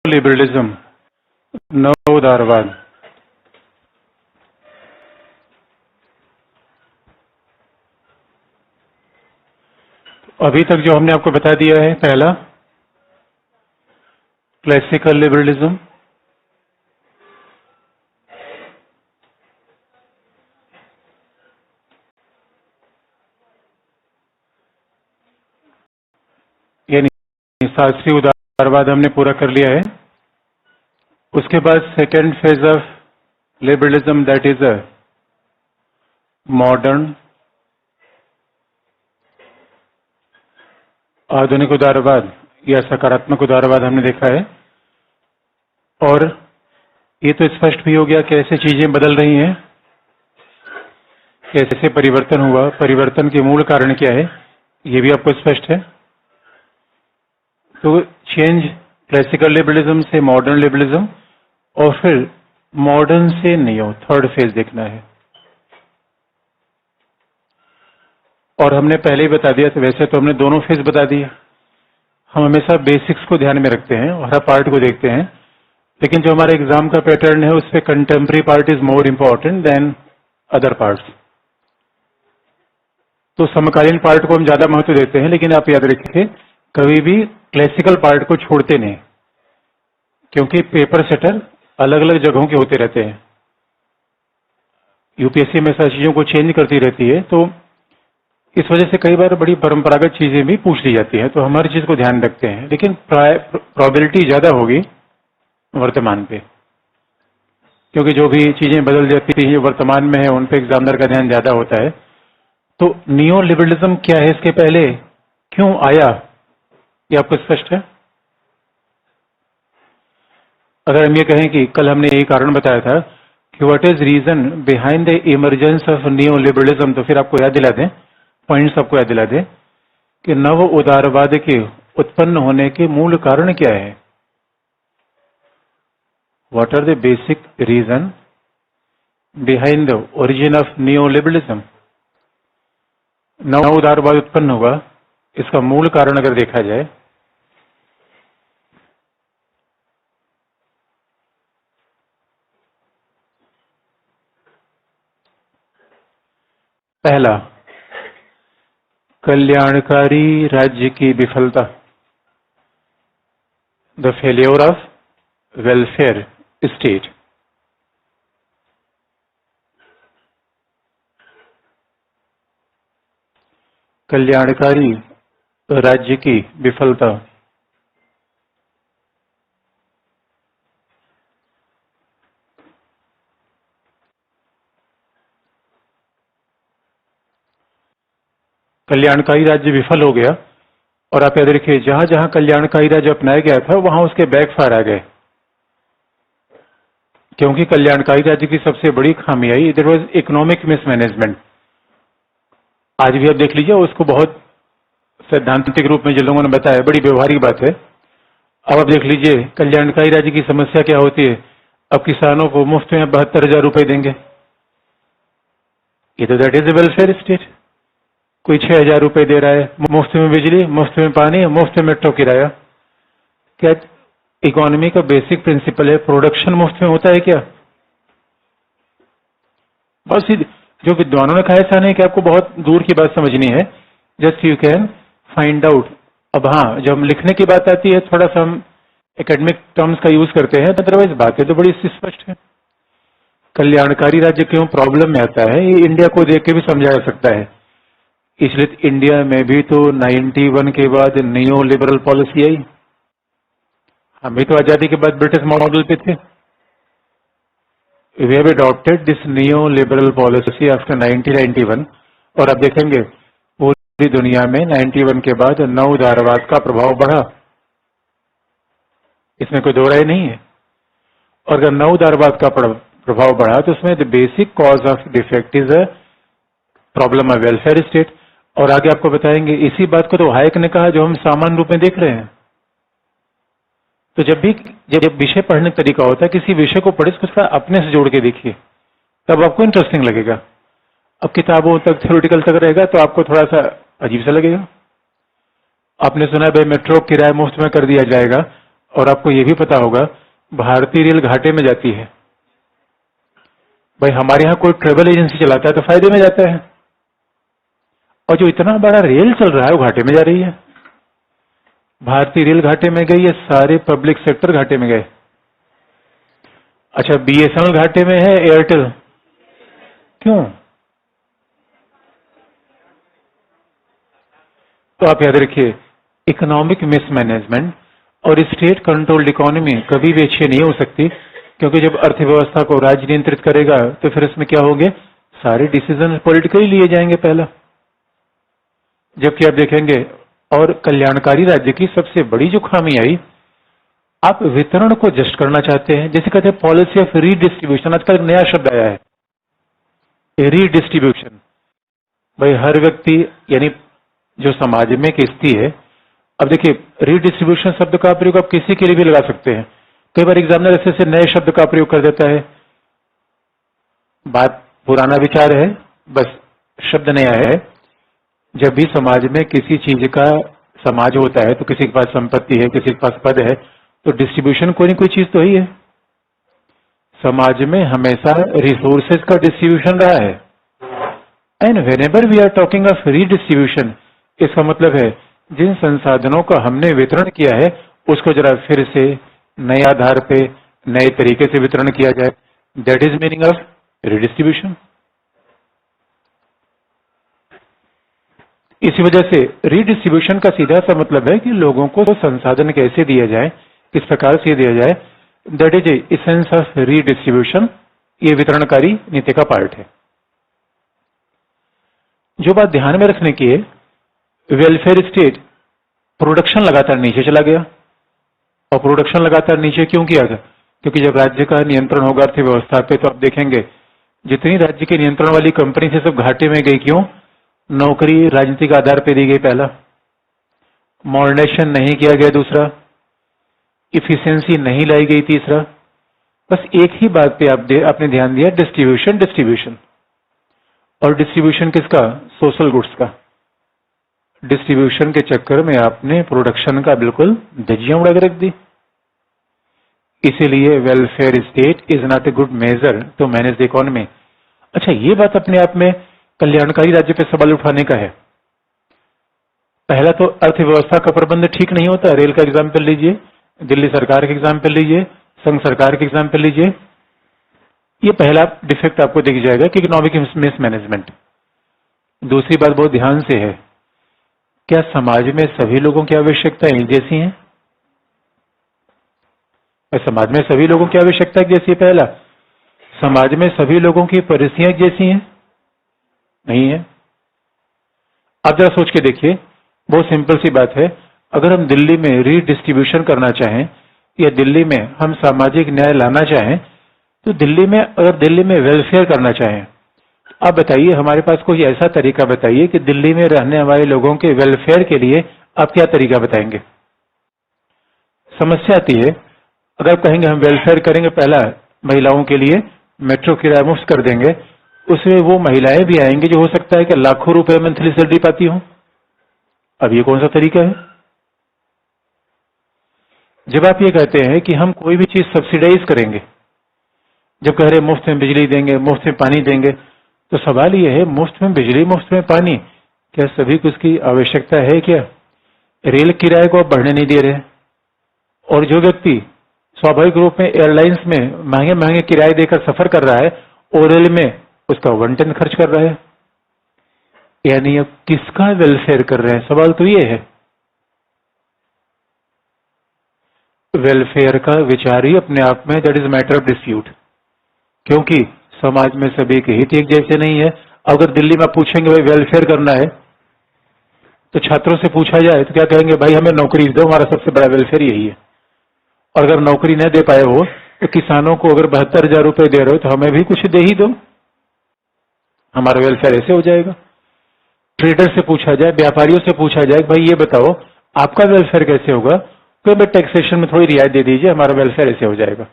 Liberalism, नव उदारवाद। अभी तक जो हमने आपको बता दिया है, पहला क्लासिकल लिबरलिज्म, यानी शास्त्रीय उदारवाद हमने पूरा कर लिया है। उसके बाद second phase of liberalism, that is a modern आधुनिक उदारवाद या सकारात्मक उदारवाद हमने देखा है। और ये तो स्पष्ट भी हो गया कैसे चीजें बदल रही हैं, कैसे परिवर्तन हुआ, परिवर्तन के मूल कारण क्या है, ये भी आपको स्पष्ट है। तो चेंज क्लासिकल लिबरलिज्म से मॉडर्न लिबरलिज्म, और फिर मॉडर्न से नियो, थर्ड फेज देखना है। और हमने पहले ही बता दिया, तो वैसे तो हमने दोनों फेज बता दिया। हम हमेशा बेसिक्स को ध्यान में रखते हैं और हर पार्ट को देखते हैं, लेकिन जो हमारे एग्जाम का पैटर्न है उससे contemporary part is more important than other parts. तो समकालीन पार्ट को हम ज्यादा महत्व देते हैं, लेकिन आप याद रखिए कभी भी क्लासिकल पार्ट को छोड़ते नहीं, क्योंकि पेपर सेटर अलग अलग जगहों के होते रहते हैं। यूपीएससी में ऐसा चीजों को चेंज करती रहती है, तो इस वजह से कई बार बड़ी परंपरागत चीजें भी पूछ ली जाती हैं, तो हम हर चीज को ध्यान रखते हैं, लेकिन प्रोबेबिलिटी ज्यादा होगी वर्तमान पे, क्योंकि जो भी चीजें बदल जाती हैं वर्तमान में है उन पे एग्जामिनर का ध्यान ज्यादा होता है। तो नियो लिबरलिज्म क्या है, इसके पहले क्यों आया, ये आपको स्पष्ट है? अगर हम ये कहें कि कल हमने यही कारण बताया था कि what is reason behind the emergence of neo liberalism, तो फिर आपको याद दिला दें, पॉइंट्स आपको याद दिला दें कि नव उदारवाद के उत्पन्न होने के मूल कारण क्या है। What are the basic reason behind the origin of neo liberalism? नव उदारवाद उत्पन्न हुआ, इसका मूल कारण अगर देखा जाए, पहला कल्याणकारी राज्य की विफलता, the failure of welfare state. कल्याणकारी राज्य की विफलता। कल्याणकारी राज्य विफल हो गया, और आप याद रखिए जहां जहां कल्याणकारी राज्य अपनाया गया था वहां उसके बैकफायर आ गए, क्योंकि कल्याणकारी राज्य की सबसे बड़ी खामी आई, देयर वाज इकोनॉमिक मिसमैनेजमेंट। आज भी आप देख लीजिए, उसको बहुत सैद्धांतिक रूप में जिन लोगों ने बताया, बड़ी व्यवहारिक बात है। अब आप देख लीजिए कल्याणकारी राज्य की समस्या क्या होती है, अब किसानों को मुफ्त में 72,000 रुपए देंगे, ये तो that is a welfare state. कोई 6,000 रुपए दे रहा है, मुफ्त में बिजली, मुफ्त में पानी, मुफ्त में मेट्रो किराया। क्या इकोनॉमी का बेसिक प्रिंसिपल है प्रोडक्शन मुफ्त में होता है क्या? बस जो विद्वानों ने कहा ऐसा नहीं कि आपको बहुत दूर की बात समझनी है, just you can find out. अब हाँ, जब हम लिखने की बात आती है थोड़ा सा हम एकेडमिक टर्म्स का यूज करते हैं, अदरवाइज बातें तो बड़ी स्पष्ट है। कल्याणकारी राज्य क्यों प्रॉब्लम में आता है, ये इंडिया को देख के भी समझा जा सकता है। इसलिए इंडिया में भी तो 91 के बाद नियो लिबरल पॉलिसी आई। हम भी तो आजादी के बाद ब्रिटिश मॉडल पे थे। We have adopted this neo liberal policy after 1991, और आप देखेंगे पूरी दुनिया में 91 के बाद नव उदारवाद का प्रभाव बढ़ा, इसमें कोई दो राय नहीं है। और अगर नव उदारवाद का प्रभाव बढ़ा तो उसमें the basic cause of defect is a problem of welfare state. और आगे आपको बताएंगे इसी बात को तो हायक ने कहा जो हम सामान्य रूप में देख रहे हैं। तो जब विषय पढ़ने का तरीका होता है, किसी विषय को पढ़े उसका अपने से जोड़ के देखिए, तब आपको इंटरेस्टिंग लगेगा। अब किताबों तक थ्योरेटिकल तक रहेगा तो आपको थोड़ा सा अजीब सा लगेगा। आपने सुना भाई मेट्रो किराया मुफ्त में कर दिया जाएगा, और आपको ये भी पता होगा भारतीय रेल घाटे में जाती है। भाई हमारे यहाँ कोई ट्रेवल एजेंसी चलाता है तो फायदे में जाता है, और जो इतना बड़ा रेल चल रहा है वो घाटे में जा रही है। भारतीय रेल घाटे में गई, ये सारे पब्लिक सेक्टर घाटे में गए। अच्छा, बीएसएनएल घाटे में है, एयरटेल क्यों? तो आप याद रखिए, इकोनॉमिक मिसमैनेजमेंट और स्टेट कंट्रोल्ड इकोनॉमी कभी भी अच्छी नहीं हो सकती, क्योंकि जब अर्थव्यवस्था को राज्य नियंत्रित करेगा तो फिर इसमें क्या होंगे, सारे डिसीजन पॉलिटिकली लिए जाएंगे पहला। जबकि आप देखेंगे, और कल्याणकारी राज्य की सबसे बड़ी जो खामी आई, आप वितरण को जस्ट करना चाहते हैं, जैसे कहते हैं पॉलिसी ऑफ रीडिस्ट्रीब्यूशन। आजकल एक नया शब्द आया है, रीडिस्ट्रीब्यूशन। भाई हर व्यक्ति यानी जो समाज में किस्ती है, अब देखिए रीडिस्ट्रीब्यूशन शब्द का प्रयोग आप किसी के लिए भी लगा सकते हैं। कई बार एग्जामिनर ऐसे नए शब्द का प्रयोग कर देता है, बात पुराना विचार है, बस शब्द नया है। जब भी समाज में किसी चीज का समाज होता है तो किसी के पास संपत्ति है, किसी के पास पद है, तो डिस्ट्रीब्यूशन कोई ना कोई चीज तो ही है। समाज में हमेशा रिसोर्सेज का डिस्ट्रीब्यूशन रहा है, and whenever we are talking of redistribution, इसका मतलब है जिन संसाधनों का हमने वितरण किया है उसको जरा फिर से नए आधार पे नए तरीके से वितरण किया जाए। That is meaning of redistribution. इसी वजह से रीडिस्ट्रीब्यूशन का सीधा सा मतलब है कि लोगों को संसाधन कैसे दिया जाए, किस प्रकार से दिया जाए। That is essence of redistribution. ये वितरणकारी नीति का पार्ट है। जो बात ध्यान में रखने की है, वेलफेयर स्टेट प्रोडक्शन लगातार नीचे चला गया। और प्रोडक्शन लगातार नीचे क्यों किया गया? क्योंकि जब राज्य का नियंत्रण होगा अर्थव्यवस्था पे, तो आप देखेंगे जितनी राज्य के नियंत्रण वाली कंपनी से सब घाटे में गई। क्यों? नौकरी राजनीतिक आधार पर दी गई पहला, मॉडर्नाइजेशन नहीं किया गया दूसरा, इफिशियंसी नहीं लाई गई तीसरा। बस एक ही बात पे आपने ध्यान दिया, डिस्ट्रीब्यूशन डिस्ट्रीब्यूशन। और डिस्ट्रीब्यूशन किसका? सोशल गुड्स का। डिस्ट्रीब्यूशन के चक्कर में आपने प्रोडक्शन का बिल्कुल धज्जियां उड़ा के रख दी। इसीलिए welfare state is not a good measure to manage the economy. अच्छा, ये बात अपने आप में कल्याणकारी राज्य पे सवाल उठाने का है। पहला तो अर्थव्यवस्था का प्रबंध ठीक नहीं होता। रेल का एग्जाम्पल लीजिए, दिल्ली सरकार के एग्जाम्पल लीजिए, संघ सरकार के एग्जाम्पल लीजिए। ये पहला डिफेक्ट आपको दिख जाएगा कि इकोनॉमिक मिसमैनेजमेंट। दूसरी बात बहुत ध्यान से है, क्या समाज में सभी लोगों की आवश्यकताएं एक जैसी हैं? समाज में सभी लोगों की आवश्यकता एक जैसी है? पहला, समाज में सभी लोगों की परिस्थितियां एक जैसी हैं? नहीं है। आप जरा सोच के देखिए, बहुत सिंपल सी बात है। अगर हम दिल्ली में रीडिस्ट्रीब्यूशन करना चाहें या दिल्ली में हम सामाजिक न्याय लाना चाहें, तो दिल्ली में वेलफेयर करना चाहें, आप बताइए, हमारे पास कोई ऐसा तरीका बताइए कि दिल्ली में रहने वाले लोगों के वेलफेयर के लिए आप क्या तरीका बताएंगे? समस्या आती है, अगर कहेंगे हम वेलफेयर करेंगे, पहला महिलाओं के लिए मेट्रो किराया मुफ्त कर देंगे, उसमें वो महिलाएं भी आएंगी जो हो सकता है कि लाखों रुपए मंथली सैलरी पाती हो। अब ये कौन सा तरीका है? जब आप ये कहते हैं कि हम कोई भी चीज सब्सिडाइज करेंगे, जब कह रहे मुफ्त में बिजली देंगे, मुफ्त में पानी देंगे, तो सवाल यह है, मुफ्त में बिजली, मुफ्त में पानी, क्या सभी को उसकी आवश्यकता है? क्या रेल किराए को आप बढ़ने नहीं दे रहे? और जो व्यक्ति स्वाभाविक रूप में एयरलाइंस में महंगे महंगे किराए देकर सफर कर रहा है और रेल में उसका 1/10 खर्च कर रहा है, यानी अब किसका वेलफेयर कर रहे हैं? सवाल तो ये है। वेलफेयर का विचार ही अपने आप में that is matter of dispute, क्योंकि समाज में सभी के हित एक जैसे नहीं है। अगर दिल्ली में पूछेंगे भाई वेलफेयर करना है, तो छात्रों से पूछा जाए तो क्या कहेंगे? भाई हमें नौकरी दो, हमारा सबसे बड़ा वेलफेयर यही है। और अगर नौकरी न दे पाए हो तो किसानों को अगर 72,000 रुपए दे रहे हो तो हमें भी कुछ दे ही दो, हमारा वेलफेयर ऐसे हो जाएगा। ट्रेडर से पूछा जाए, व्यापारियों से पूछा जाए, भाई ये बताओ आपका वेलफेयर कैसे होगा? तो भाई टैक्सेशन में थोड़ी रियायत दे दीजिए, हमारा वेलफेयर ऐसे हो जाएगा।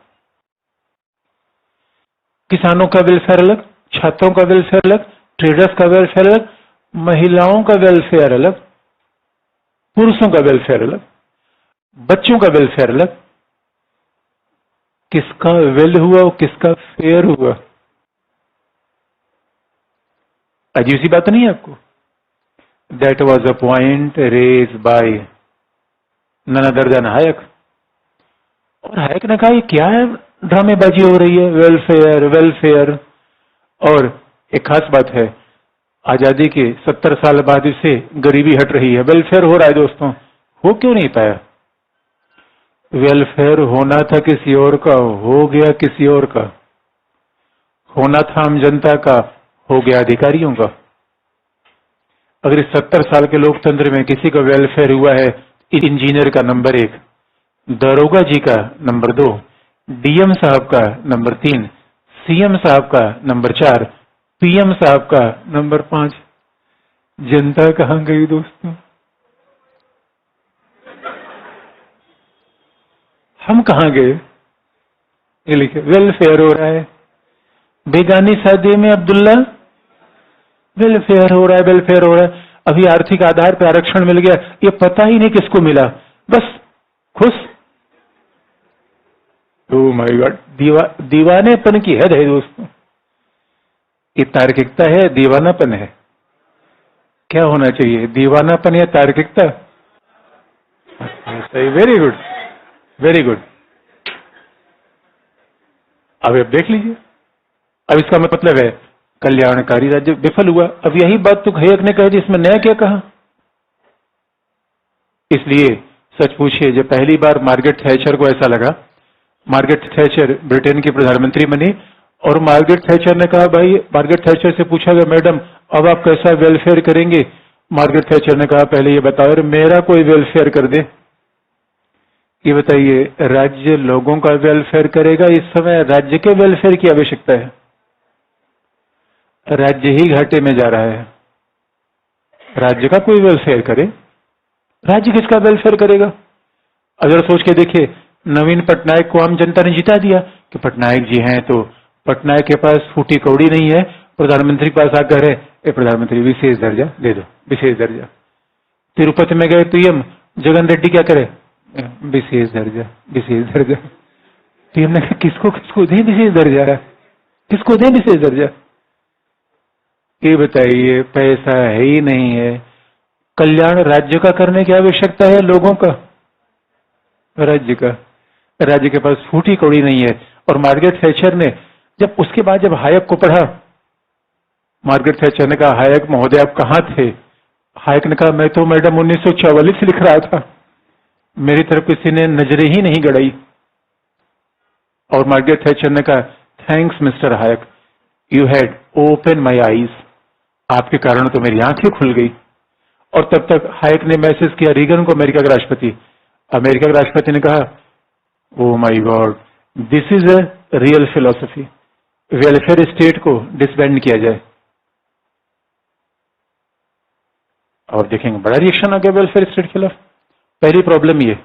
किसानों का वेलफेयर अलग, छात्रों का वेलफेयर अलग, ट्रेडर्स का वेलफेयर अलग, महिलाओं का वेलफेयर अलग, पुरुषों का वेलफेयर अलग, बच्चों का वेलफेयर अलग। किसका वेल हुआ और किसका फेयर हुआ? अजीब सी बात नहीं है आपको? That was a point raise by none other than Hayek. और हायक ने कहा ये क्या है, ड्रामेबाजी हो रही है, वेलफेयर वेलफेयर। और एक खास बात है, आजादी के 70 साल बाद इससे गरीबी हट रही है, वेलफेयर हो रहा है दोस्तों। हो क्यों नहीं पाया? वेलफेयर होना था किसी और का, हो गया किसी और का। होना था आम जनता का, हो गया अधिकारियों का। अगर इस 70 साल के लोकतंत्र में किसी का वेलफेयर हुआ है, इंजीनियर का नंबर 1, दरोगा जी का नंबर 2, डीएम साहब का नंबर 3, सीएम साहब का नंबर 4, पीएम साहब का नंबर 5। जनता कहां गई दोस्तों? हम कहां गए? ये लिखे वेलफेयर हो रहा है, बेगानी शादी में अब्दुल्ला, वेलफेयर हो रहा है, वेलफेयर हो रहा है। अभी आर्थिक आधार पर आरक्षण मिल गया, ये पता ही नहीं किसको मिला, बस खुश। ओ माय गॉड, दीवानेपन की हद है दोस्तों। ये तार्किकता है, दीवानापन है? क्या होना चाहिए, दीवानापन या तार्किकता? सही, वेरी गुड, वेरी गुड। अब आप देख लीजिए, अब इसका मतलब है कल्याणकारी राज्य विफल हुआ। अब यही बात तो हैक ने कही, इसमें नया क्या कहा? इसलिए सच पूछिए, जब पहली बार मार्गरेट थैचर को ऐसा लगा, मार्गरेट थैचर ब्रिटेन की प्रधानमंत्री बनी, और मार्गरेट थैचर ने कहा, भाई मार्गरेट थैचर से पूछा गया, मैडम अब आप कैसा वेलफेयर करेंगे? मार्गरेट थैचर ने कहा, पहले ये बताओ यार, मेरा कोई वेलफेयर कर दे। ये बताइए, राज्य लोगों का वेलफेयर करेगा? इस समय राज्य के वेलफेयर की आवश्यकता है। राज्य ही घाटे में जा रहा है, राज्य का कोई वेलफेयर करे? राज्य किसका वेलफेयर करेगा? अगर सोच के देखिए, नवीन पटनायक को आम जनता ने जिता दिया कि पटनायक जी हैं, तो पटनायक के पास फूटी कौड़ी नहीं है, प्रधानमंत्री के पास आकर है, ए प्रधानमंत्री विशेष दर्जा दे दो, विशेष दर्जा। तिरुपति में गए पीएम जगन रेड्डी क्या करे? विशेष दर्जा, विशेष दर्जा। पीएम ने कहा, किसको किसको दे विशेष दर्जा, किसको दे विशेष दर्जा? ये बताइए, पैसा है ही नहीं है, कल्याण राज्य का करने की आवश्यकता है, लोगों का, राज्य का। राज्य के पास फूटी कौड़ी नहीं है। और मार्गरेट थैचर ने जब उसके बाद जब हायक को पढ़ा, मार्गरेट थैचर ने कहा, हायक महोदय आप कहाँ थे? हायक ने कहा, मैं तो मैडम 1944 लिख रहा था, मेरी तरफ किसी ने नजरें ही नहीं गड़ाई। और मार्गरेट थैचर ने कहा, thanks mister Hayek, you had open my eyes, आपके कारण तो मेरी आंखें खुल गई। और तब तक हायक ने मैसेज किया रीगन को, अमेरिका के राष्ट्रपति। अमेरिका के राष्ट्रपति ने कहा, oh my God, this is a real philosophy, welfare state को डिसबैंड किया जाए। और देखेंगे बड़ा रिएक्शन आ गया वेलफेयर स्टेट के खिलाफ। पहली प्रॉब्लम ये।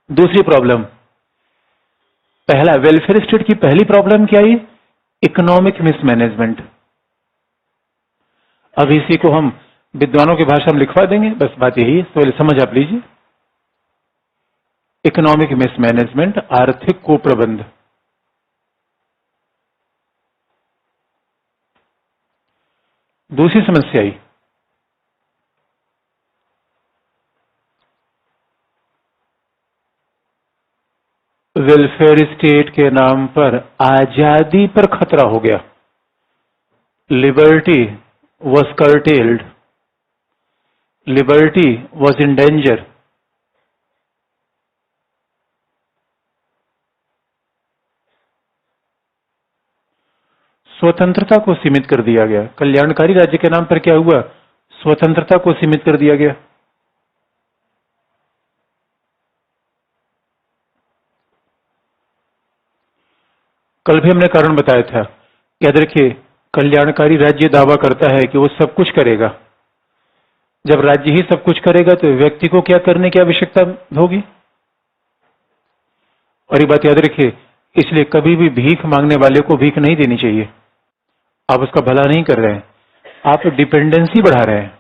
दूसरी प्रॉब्लम, पहला वेलफेयर स्टेट की पहली प्रॉब्लम क्या है? Economic mismanagement. अब इसी को हम विद्वानों की भाषा में लिखवा देंगे, बस बात यही है, तो समझ आप लीजिए। इकोनॉमिक मिसमैनेजमेंट, आर्थिक कुप्रबंध। दूसरी समस्या आई, वेलफेयर स्टेट के नाम पर आजादी पर खतरा हो गया। Liberty was curtailed, liberty was in danger. स्वतंत्रता को सीमित कर दिया गया। कल्याणकारी राज्य के नाम पर क्या हुआ? स्वतंत्रता को सीमित कर दिया गया। कल भी हमने कारण बताया था, याद रखिए, कल्याणकारी राज्य दावा करता है कि वो सब कुछ करेगा। जब राज्य ही सब कुछ करेगा तो व्यक्ति को क्या करने की आवश्यकता होगी? और ये बात याद रखिए, इसलिए कभी भी भीख मांगने वाले को भीख नहीं देनी चाहिए। आप उसका भला नहीं कर रहे हैं, आप डिपेंडेंसी बढ़ा रहे हैं।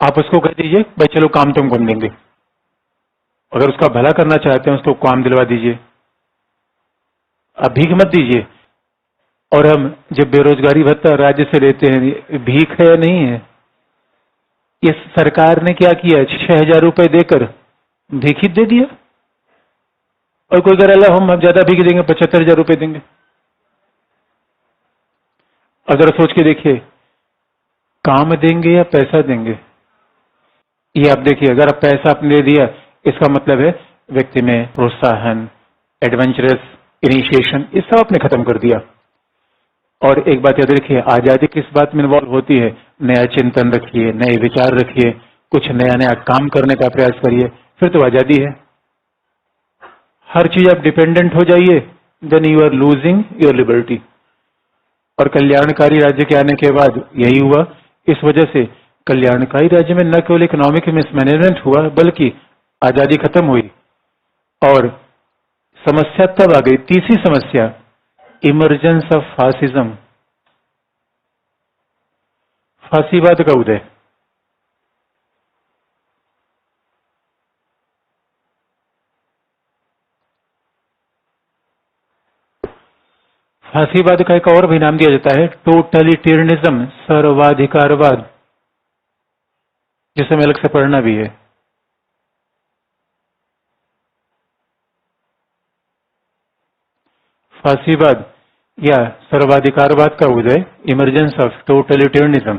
आप उसको कह दीजिए, भाई चलो काम तुम कर देंगे। अगर उसका भला करना चाहते हैं, उसको काम दिलवा दीजिए। आप भीख मत दीजिए। और हम जब बेरोजगारी भत्ता राज्य से लेते हैं, ये भीख है या नहीं है? ये सरकार ने क्या किया, 6,000 रुपए देकर भीख ही दे दिया। और कोई कह रहा हम ज्यादा भीख देंगे, 75,000 रुपए देंगे। अगर सोच के देखिए, काम देंगे या पैसा देंगे? ये आप देखिए, अगर आप पैसा आपने दे दिया, इसका मतलब है व्यक्ति में प्रोत्साहन, एडवेंचरस इनिशिएशन, ये सब आपने खत्म कर दिया। और एक बात याद रखिए, आजादी किस बात में इन्वॉल्व होती है? नया चिंतन रखिए, नए विचार रखिए, कुछ नया नया काम करने का प्रयास करिए, फिर तो आजादी है। हर चीज आप डिपेंडेंट हो जाइए, then you are losing your liberty. और कल्याणकारी राज्य के आने के बाद यही हुआ। इस वजह से कल्याणकारी राज्य में न केवल इकोनॉमिक मिसमैनेजमेंट हुआ, बल्कि आजादी खत्म हुई। और समस्या तब आ गई, तीसरी समस्या, इमरजेंस ऑफ फासिज्म, फांसीवाद का उदय। फांसीवाद का एक और भी नाम दिया जाता है टोटलिटेरियनिज्म, सर्वाधिकारवाद, जिसे हमें अलग से पढ़ना भी है। फांसीवाद या सर्वाधिकारवाद का उदय, इमरजेंस ऑफ टोटलिटेरियनिज्म।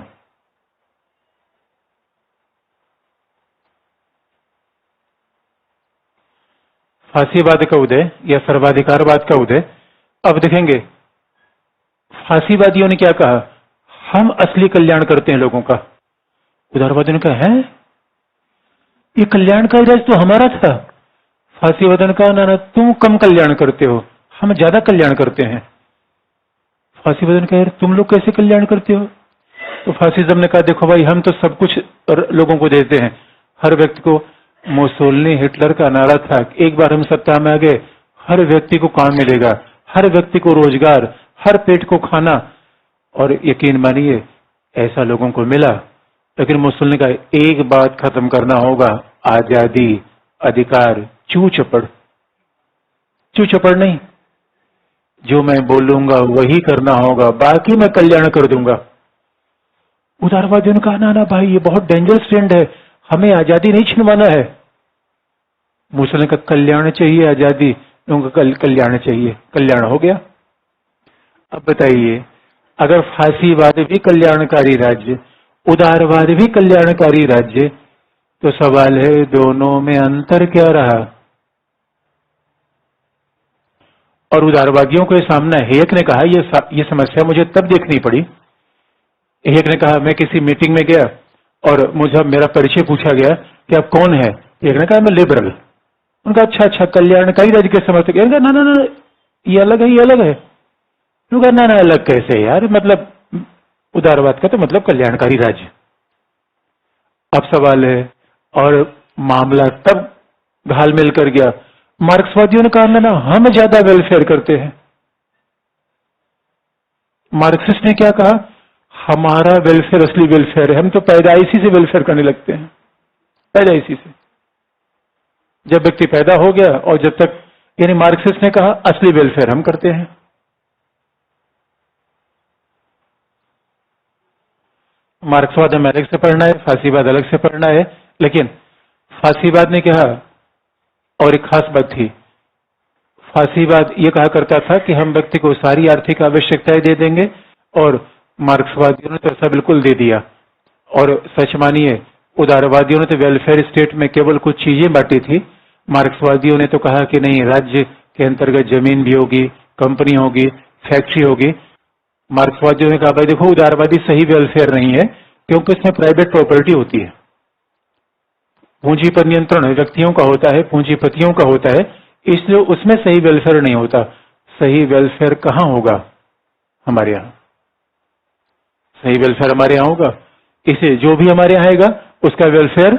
फांसीवाद का उदय या सर्वाधिकारवाद का उदय। अब देखेंगे फांसीवादियों ने क्या कहा, हम असली कल्याण करते हैं लोगों का। उदारवादियों ने कहा, है ये कल्याणकारी राज तो हमारा था। फांसीवादियों ने कहा, ना ना, तुम कम कल्याण करते हो, हम ज्यादा कल्याण करते हैं। फांसीवादियों ने कहा, तुम लोग कैसे कल्याण करते हो? तो फासिज्म ने कहा, देखो भाई, हम तो सब कुछ लोगों को देते हैं, हर व्यक्ति को। मुसोलिनी, हिटलर का नारा था, एक बार हम सत्ता में आ गए, हर व्यक्ति को काम मिलेगा, हर व्यक्ति को रोजगार, हर पेट को खाना। और यकीन मानिए, ऐसा लोगों को मिला। लेकिन मुसोलिनी का एक बात खत्म करना होगा, आजादी, अधिकार, चू चपड़ नहीं, जो मैं बोलूंगा वही करना होगा, बाकी मैं कल्याण कर दूंगा। उदारवादियों ने कहा, ना ना भाई, ये बहुत डेंजरस ट्रेंड है, हमें आजादी नहीं छिनवाना है। मुसोलिनी का कल्याण चाहिए, आजादी, उनका कल्याण चाहिए, कल्याण हो गया। अब बताइए, अगर फांसीवाद भी कल्याणकारी राज्य, उदारवाद भी कल्याणकारी राज्य, तो सवाल है दोनों में अंतर क्या रहा? और उदारवादियों के सामने हेयक ने कहा, ये समस्या मुझे तब देखनी पड़ी। हेयक ने कहा, मैं किसी मीटिंग में गया और मुझे मेरा परिचय पूछा गया कि आप कौन है। हेयक ने कहा, मैं लिबरल। उनका अच्छा, कल्याणकारी राज्य के समर्थक। ना ना ना, ये अलग है, ये अलग है। उनका ना ना, अलग कैसे यार, मतलब उदारवाद का तो मतलब कल्याणकारी राज्य। अब सवाल है, और मामला तब घालमेल कर गया। मार्क्सवादियों ने कहा, ना हम ज्यादा वेलफेयर करते हैं। मार्क्सिस्ट ने क्या कहा, हमारा वेलफेयर असली वेलफेयर है, हम तो पैदाइशी से वेलफेयर करने लगते हैं, पैदाइशी से। जब व्यक्ति पैदा हो गया, और जब तक, यानी मार्क्सिस्ट ने कहा असली वेलफेयर हम करते हैं। मार्क्सवाद हमें अलग से पढ़ना है, फांसीवाद अलग से पढ़ना है। लेकिन फांसीवाद ने कहा, और एक खास बात थी, फांसीवाद ये कहा करता था कि हम व्यक्ति को सारी आर्थिक आवश्यकताएं दे देंगे, और मार्क्सवादियों ने तो ऐसा बिल्कुल दे दिया। और सच मानिए, उदारवादियों ने तो वेलफेयर स्टेट में केवल कुछ चीजें बांटी थी, मार्क्सवादियों ने तो कहा कि नहीं, राज्य के अंतर्गत जमीन भी होगी, कंपनी होगी, फैक्ट्री होगी। मार्क्सवादियों ने कहा, भाई देखो, उदारवादी सही वेलफेयर नहीं है, क्योंकि इसमें प्राइवेट प्रॉपर्टी होती है, पूंजी पर नियंत्रण व्यक्तियों का होता है, पूंजीपतियों का होता है, इसलिए उसमें सही वेलफेयर नहीं होता। सही वेलफेयर कहां होगा? हमारे यहां। सही वेलफेयर हमारे यहां होगा, इसे जो भी हमारे यहां आएगा उसका वेलफेयर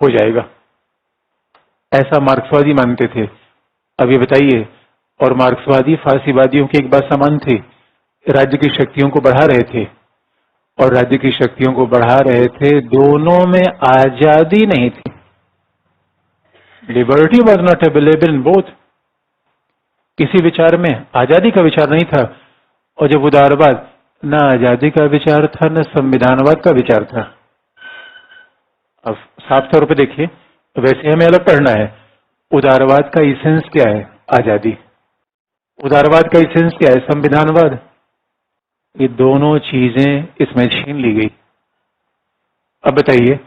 हो जाएगा, ऐसा मार्क्सवादी मानते थे। अब ये बताइए, और मार्क्सवादी फांसीवादियों की एक बात समान थी, राज्य की शक्तियों को बढ़ा रहे थे, और राज्य की शक्तियों को बढ़ा रहे थे, दोनों में आजादी नहीं थी। Liberty was not available in both. किसी विचार में आजादी का विचार नहीं था, और जब उदारवाद, न आजादी का विचार था न संविधानवाद का विचार था। अब साफ तौर पे देखिए, वैसे हमें अलग पढ़ना है, उदारवाद का इसेंस क्या है? आजादी। उदारवाद का इसेंस क्या है? संविधानवाद। ये दोनों चीजें इसमें छीन ली गई। अब बताइए,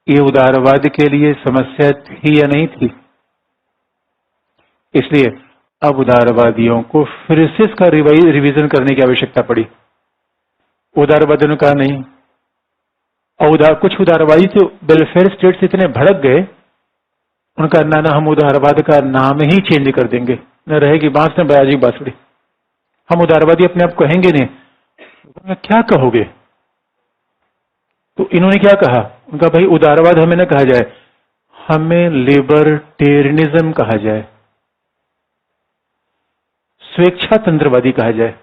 ये उदारवाद के लिए समस्या थी या नहीं थी? इसलिए अब उदारवादियों को फिर से इसका रिवीजन करने की आवश्यकता पड़ी। उदारवादियों ने कहा नहीं, और कुछ उदारवादी तो वेलफेयर स्टेट से इतने भड़क गए, उनका ना हम उदारवाद का नाम ही चेंज कर देंगे, न रहेगी बांस न बयाजी बांसुड़ी। हम उदारवादी अपने आप कहेंगे नहीं। क्या कहोगे? तो इन्होंने क्या कहा? उनका भाई उदारवाद हमें न कहा जाए, हमें लिबर्टेरियनिज्म कहा जाए, स्वेच्छातंत्रवादी कहा जाए,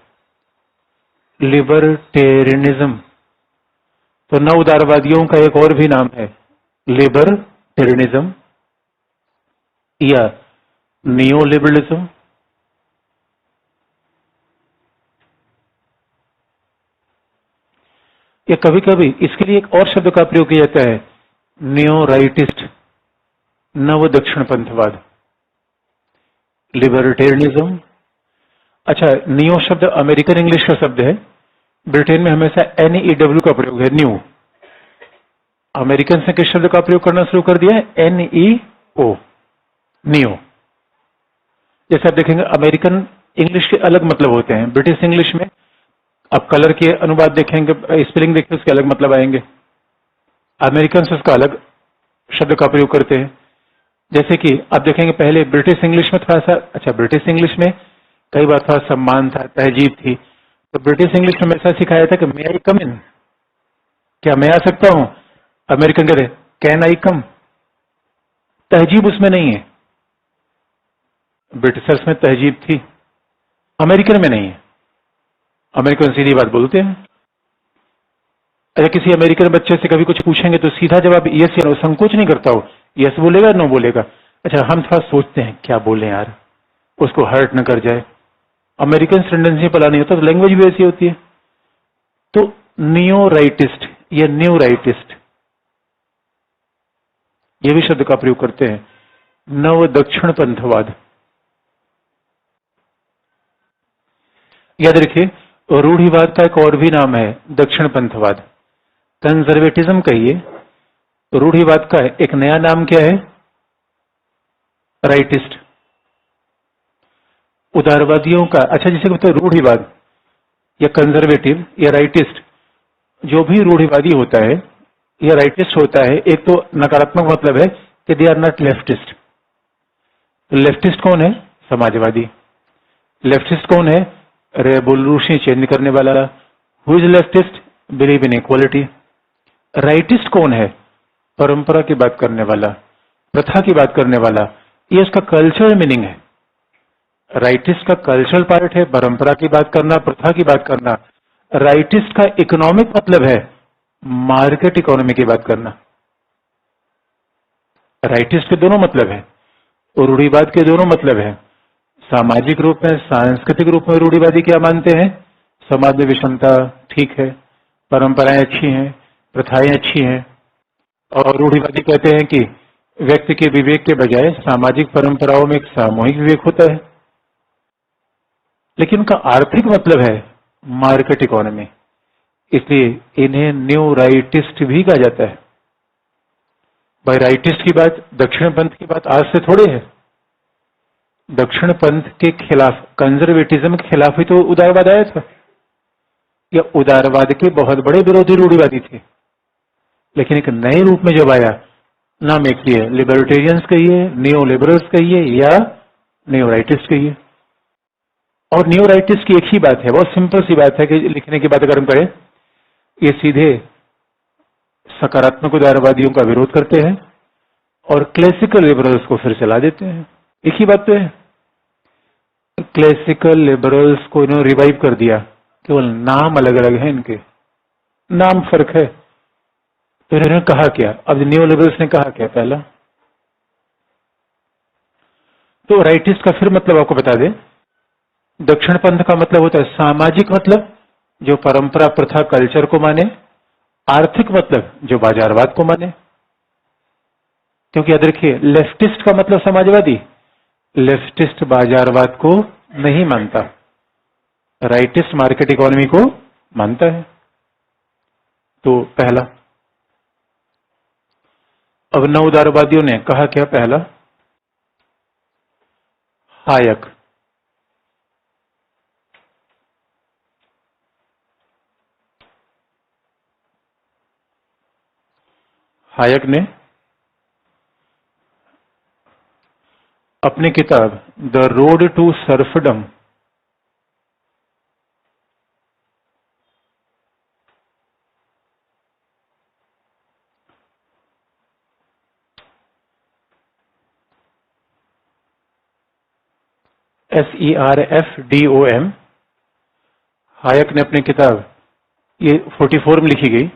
लिबर्टेरियनिज्म। तो नव उदारवादियों का एक और भी नाम है, लिबर्टेरियनिज्म या नियो लिबरलिज्म। या कभी कभी इसके लिए एक और शब्द का प्रयोग किया जाता है, नियो राइटिस्ट, नव दक्षिण पंथवाद, लिबर्टेरियनिज्म। अच्छा, नियो शब्द अमेरिकन इंग्लिश का शब्द है, ब्रिटेन में हमेशा NEW का प्रयोग है, न्यू। अमेरिकन से किस शब्द का प्रयोग करना शुरू कर दिया है? NEO, neo. जैसे आप देखेंगे अमेरिकन इंग्लिश के अलग मतलब होते हैं, ब्रिटिश इंग्लिश में अब कलर के अनुवाद देखेंगे, स्पेलिंग देखेंगे, उसके अलग मतलब आएंगे। अमेरिकन से उसका अलग शब्द का प्रयोग करते हैं। जैसे कि आप देखेंगे पहले ब्रिटिश इंग्लिश में थोड़ा सा, अच्छा ब्रिटिश इंग्लिश में कई बार थोड़ा सम्मान था, तहजीब थी, तो ब्रिटिश इंग्लिश में ऐसा सिखाया था कि मे आई कम इन, क्या मैं आ सकता हूं? अमेरिकन कहते कैन आई कम। तहजीब उसमें नहीं है, ब्रिटिशर्स में तहजीब थी, अमेरिकन में नहीं है। अमेरिकन सीधी बात बोलते हैं। अगर किसी अमेरिकन बच्चे से कभी कुछ पूछेंगे तो सीधा जवाब यस या नो, संकोच नहीं करता हो, यस बोलेगा नो बोलेगा। अच्छा, हम थोड़ा सोचते हैं क्या बोले यार, उसको हर्ट न कर जाए। अमेरिकन टेंडेंसी पला नहीं होता, तो लैंग्वेज भी ऐसी होती है। तो नियो राइटिस्ट या न्यू राइटिस्ट, ये भी शब्द का प्रयोग करते हैं। नव दक्षिण पंथवाद, याद रखिए रूढ़िवाद का एक और भी नाम है दक्षिण पंथवाद। कंजर्वेटिज्म कहिए, रूढ़िवाद का एक नया नाम क्या है? राइटिस्ट। उदारवादियों का, अच्छा जिसे कहते हैं रूढ़िवाद या कंजर्वेटिव या राइटिस्ट, जो भी रूढ़िवादी होता है या राइटिस्ट होता है, एक तो नकारात्मक मतलब है कि they are not leftist. Leftist कौन है? समाजवादी। लेफ्टिस्ट कौन है? रेवोल्यूशन चेंज करने वाला। Who is leftist? Believe in equality. Rightist कौन है? परंपरा की बात करने वाला, प्रथा की बात करने वाला, ये उसका कल्चरल मीनिंग है। राइटिस्ट का कल्चरल पार्ट है परंपरा की बात करना, प्रथा की बात करना। राइटिस्ट का इकोनॉमिक मतलब है मार्केट इकोनॉमी की बात करना। राइटिस्ट के दोनों मतलब है और रूढ़िवाद के दोनों मतलब है। सामाजिक रूप में, सांस्कृतिक रूप में रूढ़िवादी क्या मानते हैं? समाज में विषमता ठीक है, परंपराएं अच्छी हैं, प्रथाएं अच्छी हैं। और रूढ़िवादी कहते हैं कि व्यक्ति के विवेक के बजाय सामाजिक परंपराओं में एक सामूहिक विवेक होता है। लेकिन उनका आर्थिक मतलब है मार्केट इकोनॉमी, इसलिए इन्हें न्यू राइटिस्ट भी कहा जाता है। भाई राइटिस्ट की बात, दक्षिण पंथ की बात आज से थोड़े है। दक्षिण पंथ के खिलाफ, कंजर्वेटिज्म के खिलाफ ही तो उदारवाद आया था। या उदारवाद के बहुत बड़े विरोधी रूढ़िवादी थे, लेकिन एक नए रूप में जब आया, नाम एक ही है, लिबर्टेरियंस कहिए, नियो लिबरल्स कहिए या नियो राइटिस्ट कहिए। और नियो राइटिस्ट की एक ही बात है, बहुत सिंपल सी बात है कि लिखने की बात अगर हम करें, ये सीधे सकारात्मक उदारवादियों का विरोध करते हैं और क्लासिकल लिबरल्स को फिर चला देते हैं। एक ही बात तो है। क्लासिकल लिबरल्स को इन्होंने रिवाइव कर दिया, केवल नाम अलग अलग है, इनके नाम फर्क है। तो इन्होंने कहा क्या? अब न्यू लिबरल्स ने कहा क्या? पहला, तो राइटिस्ट का फिर मतलब आपको बता दें, दक्षिण पंथ का मतलब होता है सामाजिक मतलब, जो परंपरा प्रथा कल्चर को माने। आर्थिक मतलब जो बाजारवाद को माने। क्योंकि याद रखिए, लेफ्टिस्ट का मतलब समाजवादी, लेफ्टिस्ट बाजारवाद को नहीं मानता, राइटिस्ट मार्केट इकोनॉमी को मानता है। तो पहला। अब नव उदारवादियों ने कहा क्या? पहला हायक। हायक ने अपनी किताब the road to serfdom SERFDOM, Hayek ने अपनी किताब, ये 44 में लिखी गई,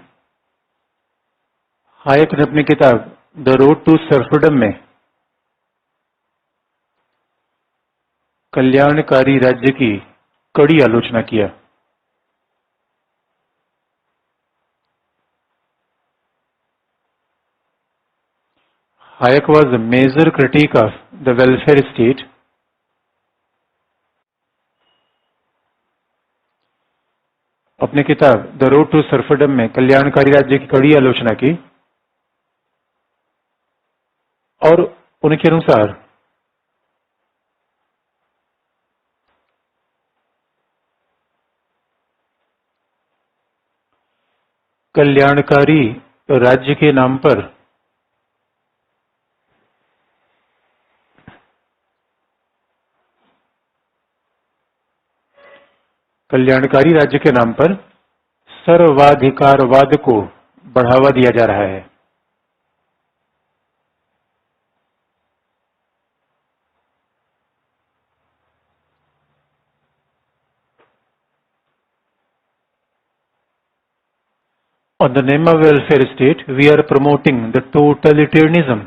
हायक ने अपनी किताब द रोड टू सर्फडम में कल्याणकारी राज्य की कड़ी आलोचना किया। Hayek was a major critic of the welfare state, अपनी किताब द रोड टू सर्फडम में कल्याणकारी राज्य की कड़ी आलोचना की। और उनके अनुसार कल्याणकारी राज्य के नाम पर कल्याणकारी राज्य के नाम पर सर्वाधिकारवाद को बढ़ावा दिया जा रहा है। On the name of welfare state, we are promoting the totalitarianism.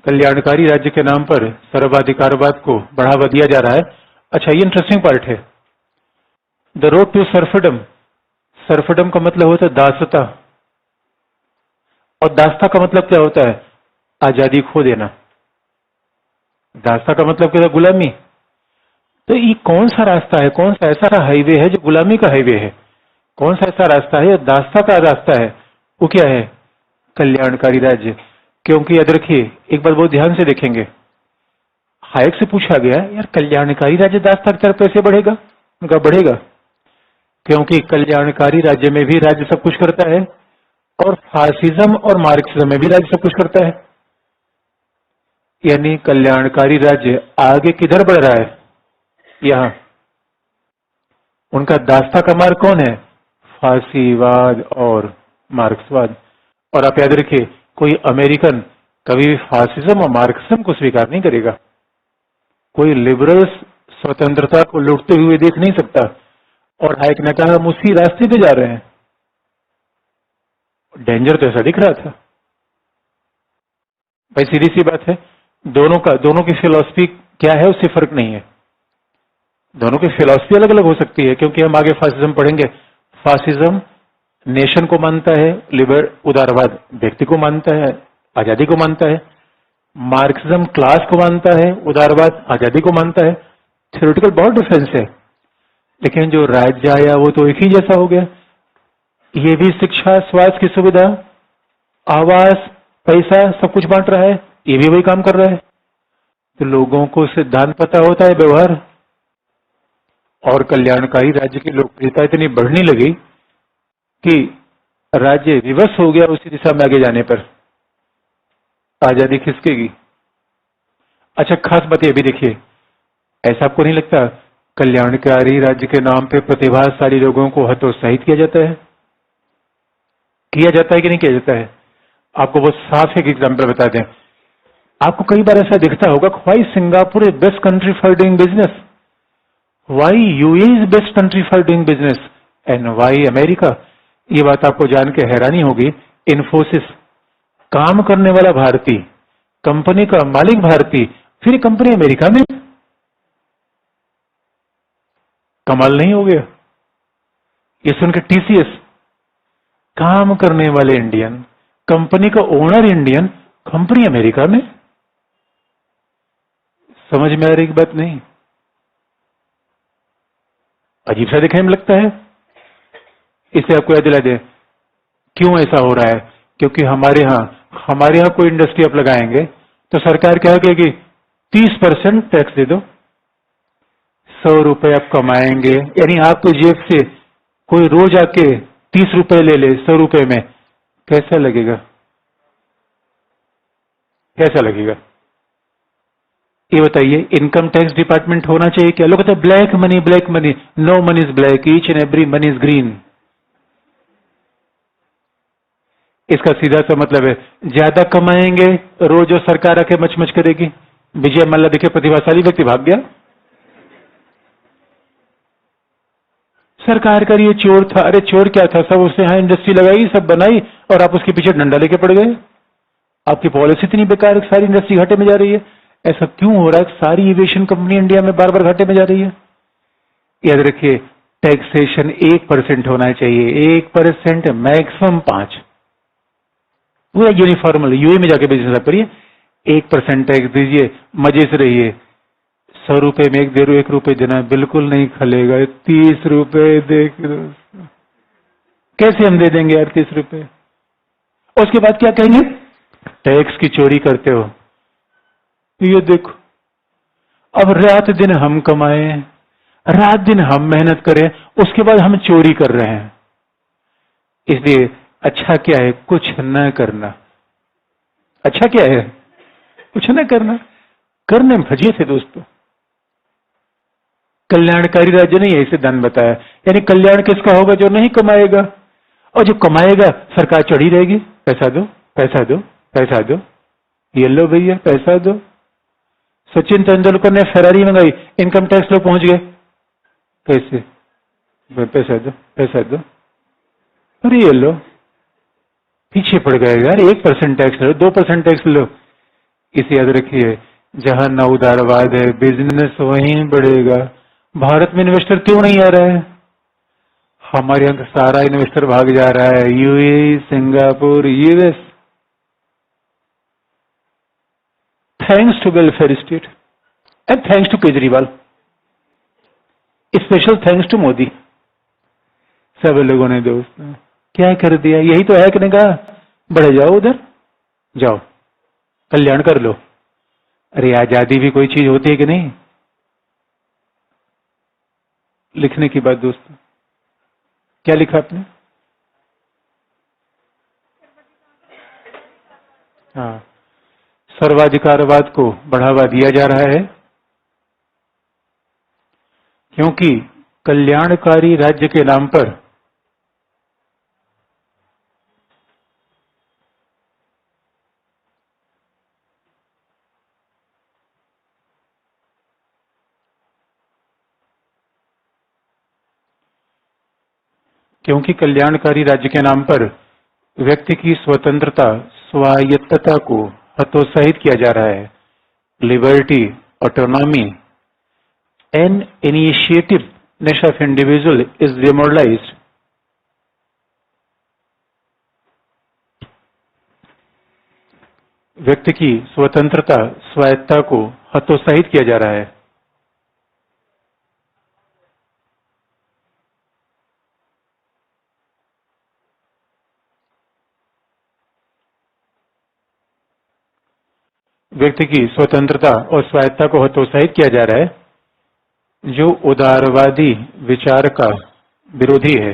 कल्याणकारी राज्य के नाम पर सर्वाधिकारवाद को बढ़ावा दिया जा रहा है। अच्छा, ये इंटरेस्टिंग पार्ट है। The road to serfdom, serfdom का मतलब होता है दासता, और दासता का मतलब क्या होता है? आजादी खो देना। दासता का मतलब क्या है? गुलामी। तो ये कौन सा रास्ता है, कौन सा ऐसा हाईवे है जो गुलामी का हाईवे है? कौन सा ऐसा रास्ता है, दासता का रास्ता है? वो क्या है? कल्याणकारी राज्य। क्योंकि याद रखिए, एक बार बहुत ध्यान से देखेंगे, हायक से पूछा गया, यार कल्याणकारी राज्य दासता की तरफ कैसे बढ़ेगा? उनका बढ़ेगा क्योंकि कल्याणकारी राज्य में भी राज्य सब कुछ करता है, और फासिज्म और मार्क्सिज्म में भी राज्य सब कुछ करता है। यानी कल्याणकारी राज्य आगे किधर बढ़ रहा है? यहां। उनका दास्ता का मार्ग कौन है? फांसीवाद और मार्क्सवाद। और आप याद रखिए, कोई अमेरिकन कभी भी फासिज्म और मार्क्सिज्म को स्वीकार नहीं करेगा। कोई लिबरल्स स्वतंत्रता को लूटते हुए देख नहीं सकता। और हायक ने कहा हम उसी रास्ते पे जा रहे हैं। डेंजर तो ऐसा दिख रहा था भाई। सीधी सी बात है, दोनों की फिलॉसफी क्या है उससे फर्क नहीं है। दोनों की फिलॉसफी अलग अलग हो सकती है, क्योंकि हम आगे फासिज्म पढ़ेंगे। फासिज्म नेशन को मानता है, लिबर उदारवाद व्यक्ति को मानता है, आजादी को मानता है। मार्क्सिज्म क्लास को मानता है, उदारवाद आजादी को मानता है। थ्योरेटिकल बहुत डिफरेंस है, लेकिन जो राज्य आया वो तो एक ही जैसा हो गया। ये भी शिक्षा, स्वास्थ्य की सुविधा, आवास, पैसा सब कुछ बांट रहा है, ये भी वही काम कर रहा है। तो लोगों को सिद्धांत पता होता है, व्यवहार। और कल्याणकारी राज्य की लोकप्रियता इतनी बढ़ने लगी कि राज्य विवश हो गया उसी दिशा में आगे जाने पर। आजादी खिसकेगी। अच्छा, खास बात ये भी देखिए, ऐसा आपको नहीं लगता कल्याणकारी राज्य के नाम पे प्रतिभाशाली लोगों को हतोत्साहित किया जाता है? किया जाता है कि नहीं किया जाता है? आपको बहुत साफ एक एग्जाम्पल बता दें। आपको कई बार ऐसा दिखता होगा, why Singapore is best country for doing business, why UAE is best country for doing business, and why America. ये बात आपको जान के हैरानी होगी, इन्फोसिस, काम करने वाला भारतीय, कंपनी का मालिक भारतीय, फिर ये कंपनी अमेरिका में। कमाल नहीं हो गया? ये सुनकर टीसीएस, काम करने वाले इंडियन, कंपनी का ओनर इंडियन, कंपनी अमेरिका में। समझ में आ रही बात नहीं? अजीब सा दिखने में लगता है। इसे आपको याद दिला दे क्यों ऐसा हो रहा है। क्योंकि हमारे यहाँ कोई इंडस्ट्री आप लगाएंगे तो सरकार क्या कहेगी, 30% टैक्स दे दो, 100 रुपए आप कमाएंगे। यानी आपके जेब से कोई रोज आके 30 रुपए ले ले 100 रुपए में, कैसा लगेगा? कैसा लगेगा ये बताइए। इनकम टैक्स डिपार्टमेंट होना चाहिए क्या? लोग कहते हैं black money, black money. No money is black, each and every money is green. इसका सीधा सा मतलब है, ज्यादा कमाएंगे रोज जो सरकार आके मचमच करेगी। विजय मल्ला देखे, प्रतिभाशाली व्यक्ति भाग गया। सरकार का ये चोर था। अरे चोर क्या था, सब उसने यहां इंडस्ट्री लगाई, सब बनाई, और आप उसके पीछे डंडा लेके पड़ गए। आपकी पॉलिसी इतनी बेकार है, सारी इंडस्ट्री घाटे में जा रही है। ऐसा क्यों हो रहा है? सारी एविएशन कंपनी इंडिया में बार बार घाटे में जा रही है। याद रखिए, टैक्सेशन 1% होना चाहिए, 1%, मैक्सिमम 5। पूरा यूनिफॉर्मल यूए में जाके बिजनेस करिए, 1% टैक्स दीजिए, मजे से रहिए। 100 रुपए में 1 रुपए देना बिल्कुल नहीं खलेगा। 30 रुपए दे, कैसे हम दे देंगे यार 30 रुपए? उसके बाद क्या कहेंगे, टैक्स की चोरी करते हो। ये देखो, अब रात दिन हम कमाए, रात दिन हम मेहनत करें, उसके बाद हम चोरी कर रहे हैं। इसलिए अच्छा क्या है, कुछ न करना। अच्छा क्या है, कुछ न करना। करने में फजिए थे दोस्तों। कल्याणकारी राज्य ने यही सिद्धांत बताया। यानी कल्याण किसका होगा? जो नहीं कमाएगा, और जो कमाएगा सरकार चढ़ी रहेगी, पैसा दो, पैसा दो, पैसा दो, ये लो भैया पैसा दो। सचिन तेंदुलकर ने फेरारी मंगाई, इनकम टैक्स लोग पहुंच गए, कैसे? पैसा दो, पैसा दो, अरे ये लो, पीछे पड़ गए यार। 1% टैक्स लो, 2% टैक्स लो। इसे याद रखिए, जहां न उदारवाद है, बिजनेस वहीं बढ़ेगा। भारत में इन्वेस्टर क्यों नहीं आ रहा है? हमारे यहां सारा इन्वेस्टर भाग जा रहा है UAE, Singapore, US. Thanks to welfare state and thanks to Kejriwal, special thanks to Modi. सब लोगों ने दोस्त क्या कर दिया? यही तो है कि नहीं कहा, बढ़े जाओ उधर, जाओ कल्याण कर लो। अरे आजादी भी कोई चीज होती है कि नहीं? लिखने की बात दोस्तों, क्या लिखा आपने? हाँ, सर्वाधिकारवाद को बढ़ावा दिया जा रहा है क्योंकि कल्याणकारी राज्य के नाम पर व्यक्ति की स्वतंत्रता, स्वायत्तता को हतोत्साहित किया जा रहा है। Liberty, autonomy and initiativeness of individual is demoralised. व्यक्ति की स्वतंत्रता, स्वायत्तता को हतोत्साहित किया जा रहा है। व्यक्ति की स्वतंत्रता और स्वायत्तता को हतोत्साहित किया जा रहा है जो उदारवादी विचार का विरोधी है,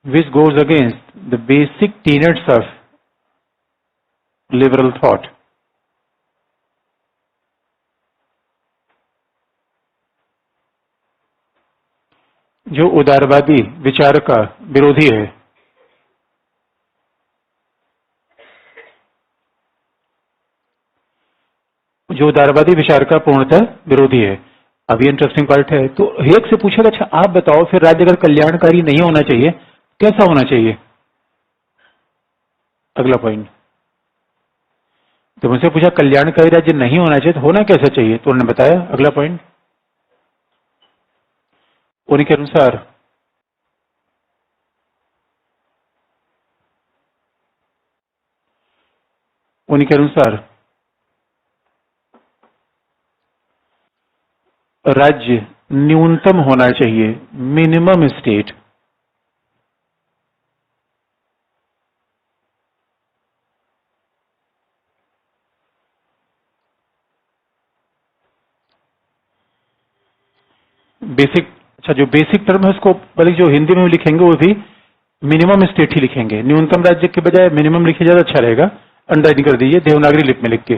which goes against the basic tenets of liberal thought. जो उदारवादी विचार का विरोधी है, जो उदारवादी विचार का पूर्णतः विरोधी है। अब ये इंटरेस्टिंग पार्ट है। तो एक से पूछेगा, अच्छा आप बताओ फिर राज्य अगर कल्याणकारी नहीं होना चाहिए, कैसा होना चाहिए? अगला पॉइंट, तो मुझसे पूछा कल्याणकारी राज्य नहीं होना चाहिए, तो होना कैसा चाहिए? तो उन्होंने बताया अगला पॉइंट, उन्हीं के अनुसार राज्य न्यूनतम होना चाहिए, मिनिमम स्टेट। बेसिक, अच्छा जो बेसिक टर्म है उसको बल्कि जो हिंदी में लिखेंगे वो भी मिनिमम स्टेट ही लिखेंगे, न्यूनतम राज्य के बजाय मिनिमम लिखे ज्यादा अच्छा रहेगा। अंडरलाइन कर दीजिए देवनागरी लिपि में लिख के,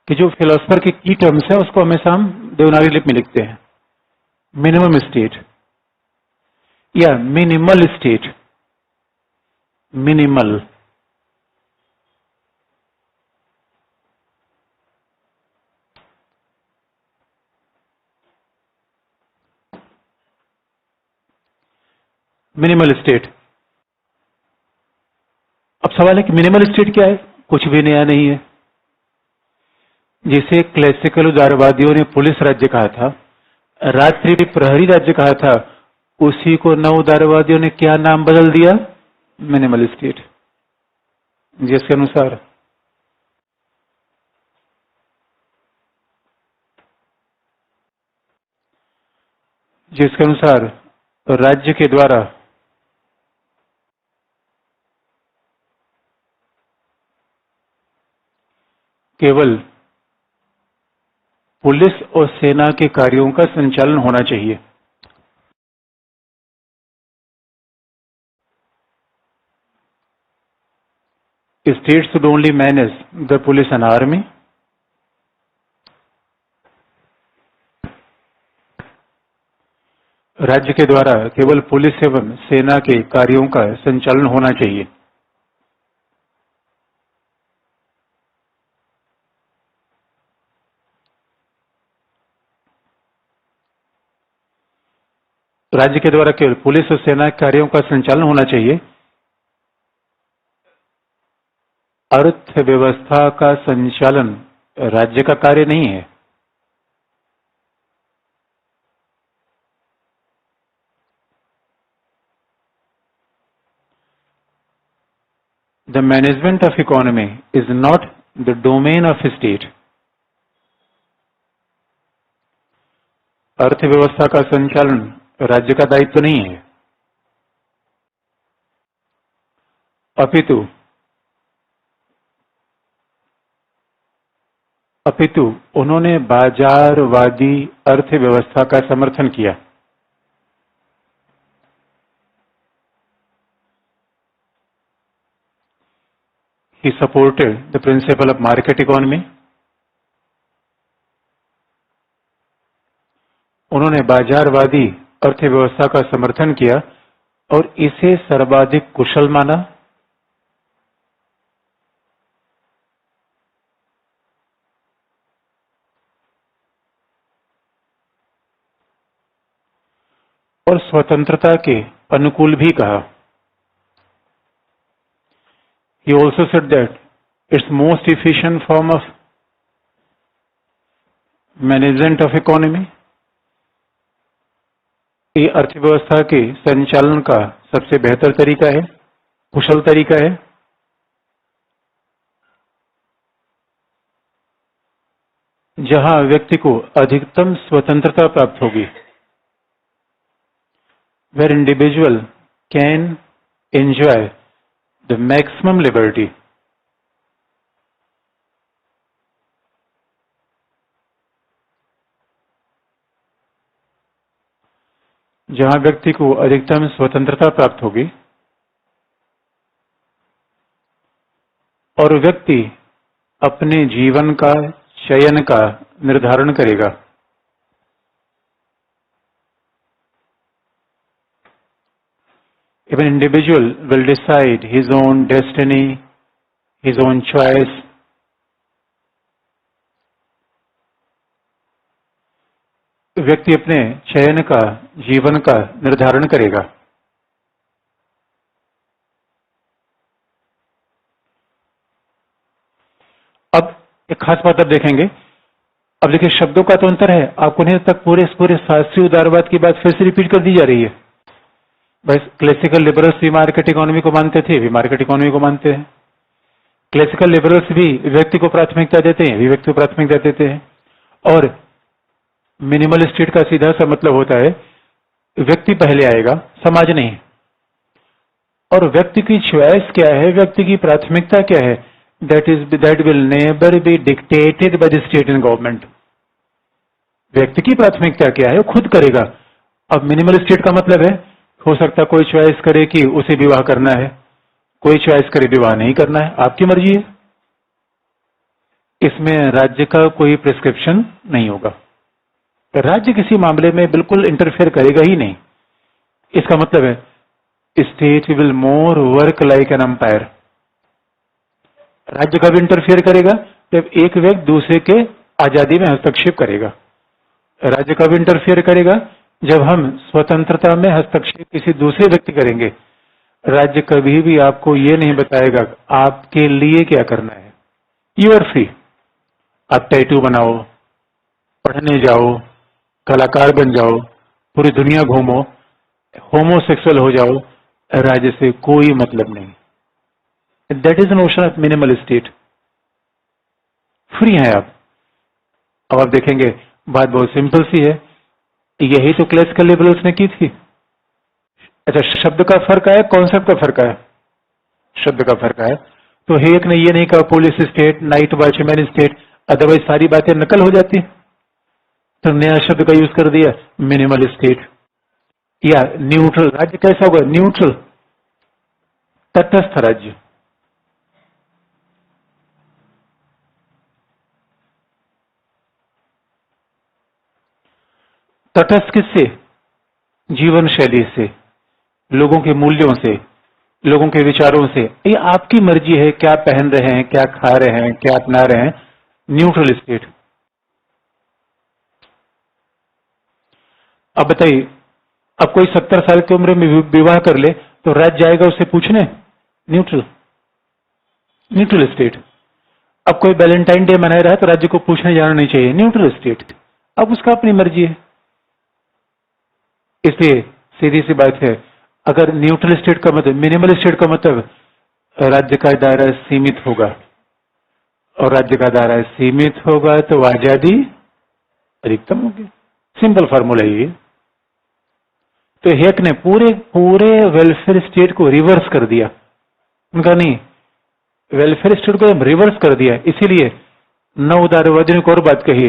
कि जो फिलोसफर के की टर्म्स है उसको हमेशा हम देवनागरी लिपि में लिखते हैं। मिनिमम स्टेट या minimal state, minimal. Minimal state. अब सवाल है कि मिनिमल स्टेट क्या है? कुछ भी नया नहीं है। जिसे क्लासिकल उदारवादियों ने पुलिस राज्य कहा था, रात्रि प्रहरी राज्य कहा था, उसी को नव उदारवादियों ने क्या नाम बदल दिया? Minimal state. जिसके अनुसार राज्य के द्वारा केवल पुलिस और सेना के कार्यों का संचालन होना चाहिए। States should only manage the police and army. राज्य के द्वारा केवल पुलिस एवं सेना के कार्यों का संचालन होना चाहिए। राज्य के द्वारा केवल पुलिस और सेना के कार्यों का संचालन होना चाहिए। अर्थव्यवस्था का संचालन राज्य का कार्य नहीं है। The management of economy is not the domain of state. अर्थव्यवस्था का संचालन राज्य का दायित्व नहीं है, अपितु उन्होंने बाजारवादी अर्थव्यवस्था का समर्थन किया। He supported the principle of market economy. उन्होंने बाजारवादी अर्थव्यवस्था का समर्थन किया और इसे सर्वाधिक कुशल माना। और स्वतंत्रता के अनुकूल भी कहा। He also said that its most efficient form of management of economy, ये अर्थव्यवस्था के संचालन का सबसे बेहतर तरीका है, कुशल तरीका है, जहां व्यक्ति को अधिकतम स्वतंत्रता प्राप्त होगी। Where individual can enjoy the maximum liberty. जहां व्यक्ति को अधिकतम स्वतंत्रता प्राप्त होगी और व्यक्ति अपने जीवन का चयन का निर्धारण करेगा। If an individual will decide his own destiny, his own choice, व्यक्ति अपने चयन का, जीवन का निर्धारण करेगा। एक खास बात आप देखेंगे। अब देखिए शब्दों का तो अंतर है, आपको नहीं तक पूरे शास्त्रीय उदारवाद की बात फिर से रिपीट कर दी जा रही है। भाई क्लासिकल लिबरल्स भी मार्केट इकोनॉमी को मानते थे, भी मार्केट इकोनॉमी को मानते हैं। क्लासिकल लिबरल्स भी व्यक्ति को प्राथमिकता देते हैं, भी व्यक्ति को प्राथमिकता देते हैं। और मिनिमल स्टेट का सीधा सा मतलब होता है व्यक्ति पहले आएगा, समाज नहीं। और व्यक्ति की चॉइस क्या है, व्यक्ति की प्राथमिकता क्या है, that will never be dictated by the state and government. व्यक्ति की प्राथमिकता क्या है वो खुद करेगा। अब मिनिमल स्टेट का मतलब है, हो सकता कोई चॉइस करे कि उसे विवाह करना है, कोई चॉइस करे विवाह नहीं करना है, आपकी मर्जी है। इसमें राज्य का कोई प्रिस्क्रिप्शन नहीं होगा। तो राज्य किसी मामले में बिल्कुल इंटरफेयर करेगा ही नहीं। इसका मतलब है state will more work like an umpire. राज्य कब इंटरफेयर करेगा, जब एक व्यक्ति दूसरे के आजादी में हस्तक्षेप करेगा। राज्य कब इंटरफेयर करेगा, जब हम स्वतंत्रता में हस्तक्षेप किसी दूसरे व्यक्ति करेंगे। राज्य कभी भी आपको ये नहीं बताएगा आपके लिए क्या करना है। यू आर फ्री, आप टैटू बनाओ, पढ़ने जाओ, कलाकार बन जाओ, पूरी दुनिया घूमो, होमोसेक्सुअल हो जाओ, राज्य से कोई मतलब नहीं। That is notion of minimal state. Free हैं आप। अब आप देखेंगे बात बहुत सिंपल सी है, यही तो क्लासिकल लिबरल्स ने की थी। अच्छा, शब्द का फर्क है, कॉन्सेप्ट का फर्क है, शब्द का फर्क है। तो हेक ने ये नहीं कहा police state, night watchman state, otherwise सारी बातें नकल हो जाती। तो नया शब्द का यूज कर दिया मिनिमल स्टेट। या न्यूट्रल राज्य कैसा होगा, न्यूट्रल, तटस्थ राज्य। तटस्थ किससे, जीवन शैली से, लोगों के मूल्यों से, लोगों के विचारों से। ये आपकी मर्जी है क्या पहन रहे हैं, क्या खा रहे हैं, क्या अपना रहे हैं। Neutral state. अब बताइए, अब कोई 70 साल की उम्र में विवाह कर ले तो राज्य जाएगा उससे पूछने, न्यूट्रल, न्यूट्रल स्टेट। अब कोई वैलेंटाइन डे मना रहा है तो राज्य को पूछने जाना नहीं चाहिए, न्यूट्रल स्टेट। अब उसका अपनी मर्जी है। इसलिए सीधी सी बात है, अगर न्यूट्रल स्टेट का मतलब, मिनिमल स्टेट का मतलब राज्य का दायरा सीमित होगा, और राज्य का दायरा सीमित होगा तो आजादी अधिकतम होगी। सिंपल फार्मूला ये। तो हेक ने पूरे वेलफेयर स्टेट को रिवर्स कर दिया। उनका नहीं, वेलफेयर स्टेट को रिवर्स कर दिया। इसीलिए नव उदारवादी ने एक और बात कही,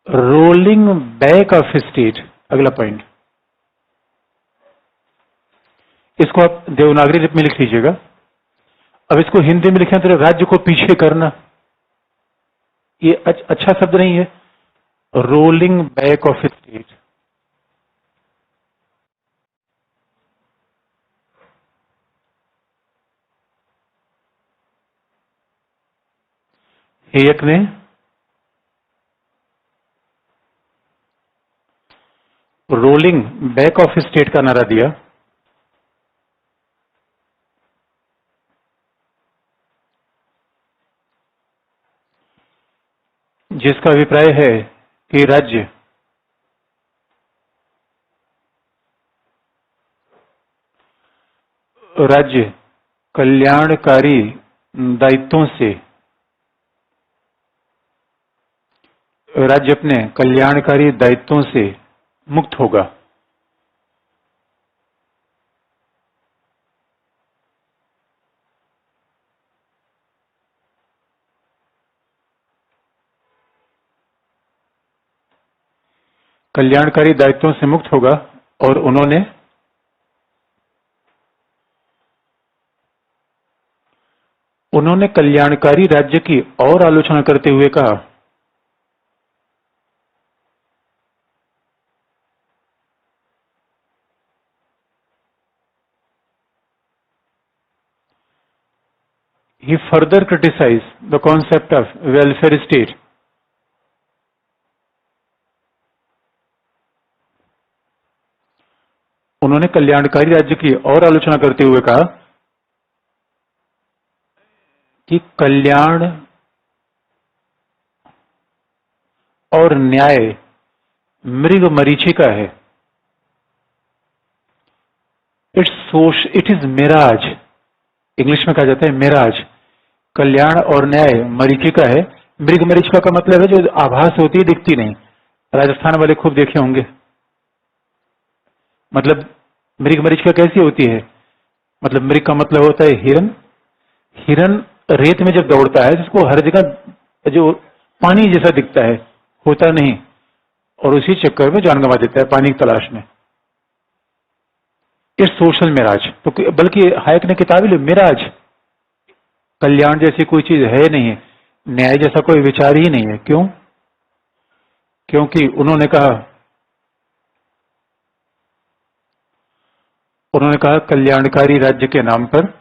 रोलिंग बैक ऑफ स्टेट। अगला पॉइंट, इसको आप देवनागरी लिपि में लिख लीजिएगा। अब इसको हिंदी में लिखें तो राज्य को पीछे करना, ये अच्छा शब्द नहीं है, रोलिंग बैक ऑफ स्टेट। हेयक ने रोलिंग बैक ऑफ स्टेट का नारा दिया। जिसका अभिप्राय है कि राज्य कल्याणकारी दायित्वों से, राज्य अपने कल्याणकारी दायित्वों से मुक्त होगा। कल्याणकारी दायित्वों से मुक्त होगा। और उन्होंने कल्याणकारी राज्य की और आलोचना करते हुए कहा, he further criticized the concept of welfare state. उन्होंने कल्याणकारी राज्य की और आलोचना करते हुए कहा कि और न्याय मृग मरीचिका है। इट इज मिराज, इंग्लिश में कहा जाता है मिराज। कल्याण और न्याय मरीचिका है। मृग मरीचिका का मतलब है जो आभास होती है, दिखती नहीं। राजस्थान वाले खूब देखे होंगे। मतलब मृग मरीचिका कैसी होती है? मतलब मृग का मतलब होता है हिरन। हिरन रेत में जब दौड़ता है जिसको हर जगह जो पानी जैसा दिखता है, होता नहीं, और उसी चक्कर में जान गंवा देता है पानी की तलाश में। It's social mirage. तो बल्कि हायक ने किताब ली, मिराज, कल्याण जैसी कोई चीज है नहीं, न्याय जैसा कोई विचार ही नहीं है। क्यों? क्योंकि उन्होंने कहा कल्याणकारी राज्य के नाम पर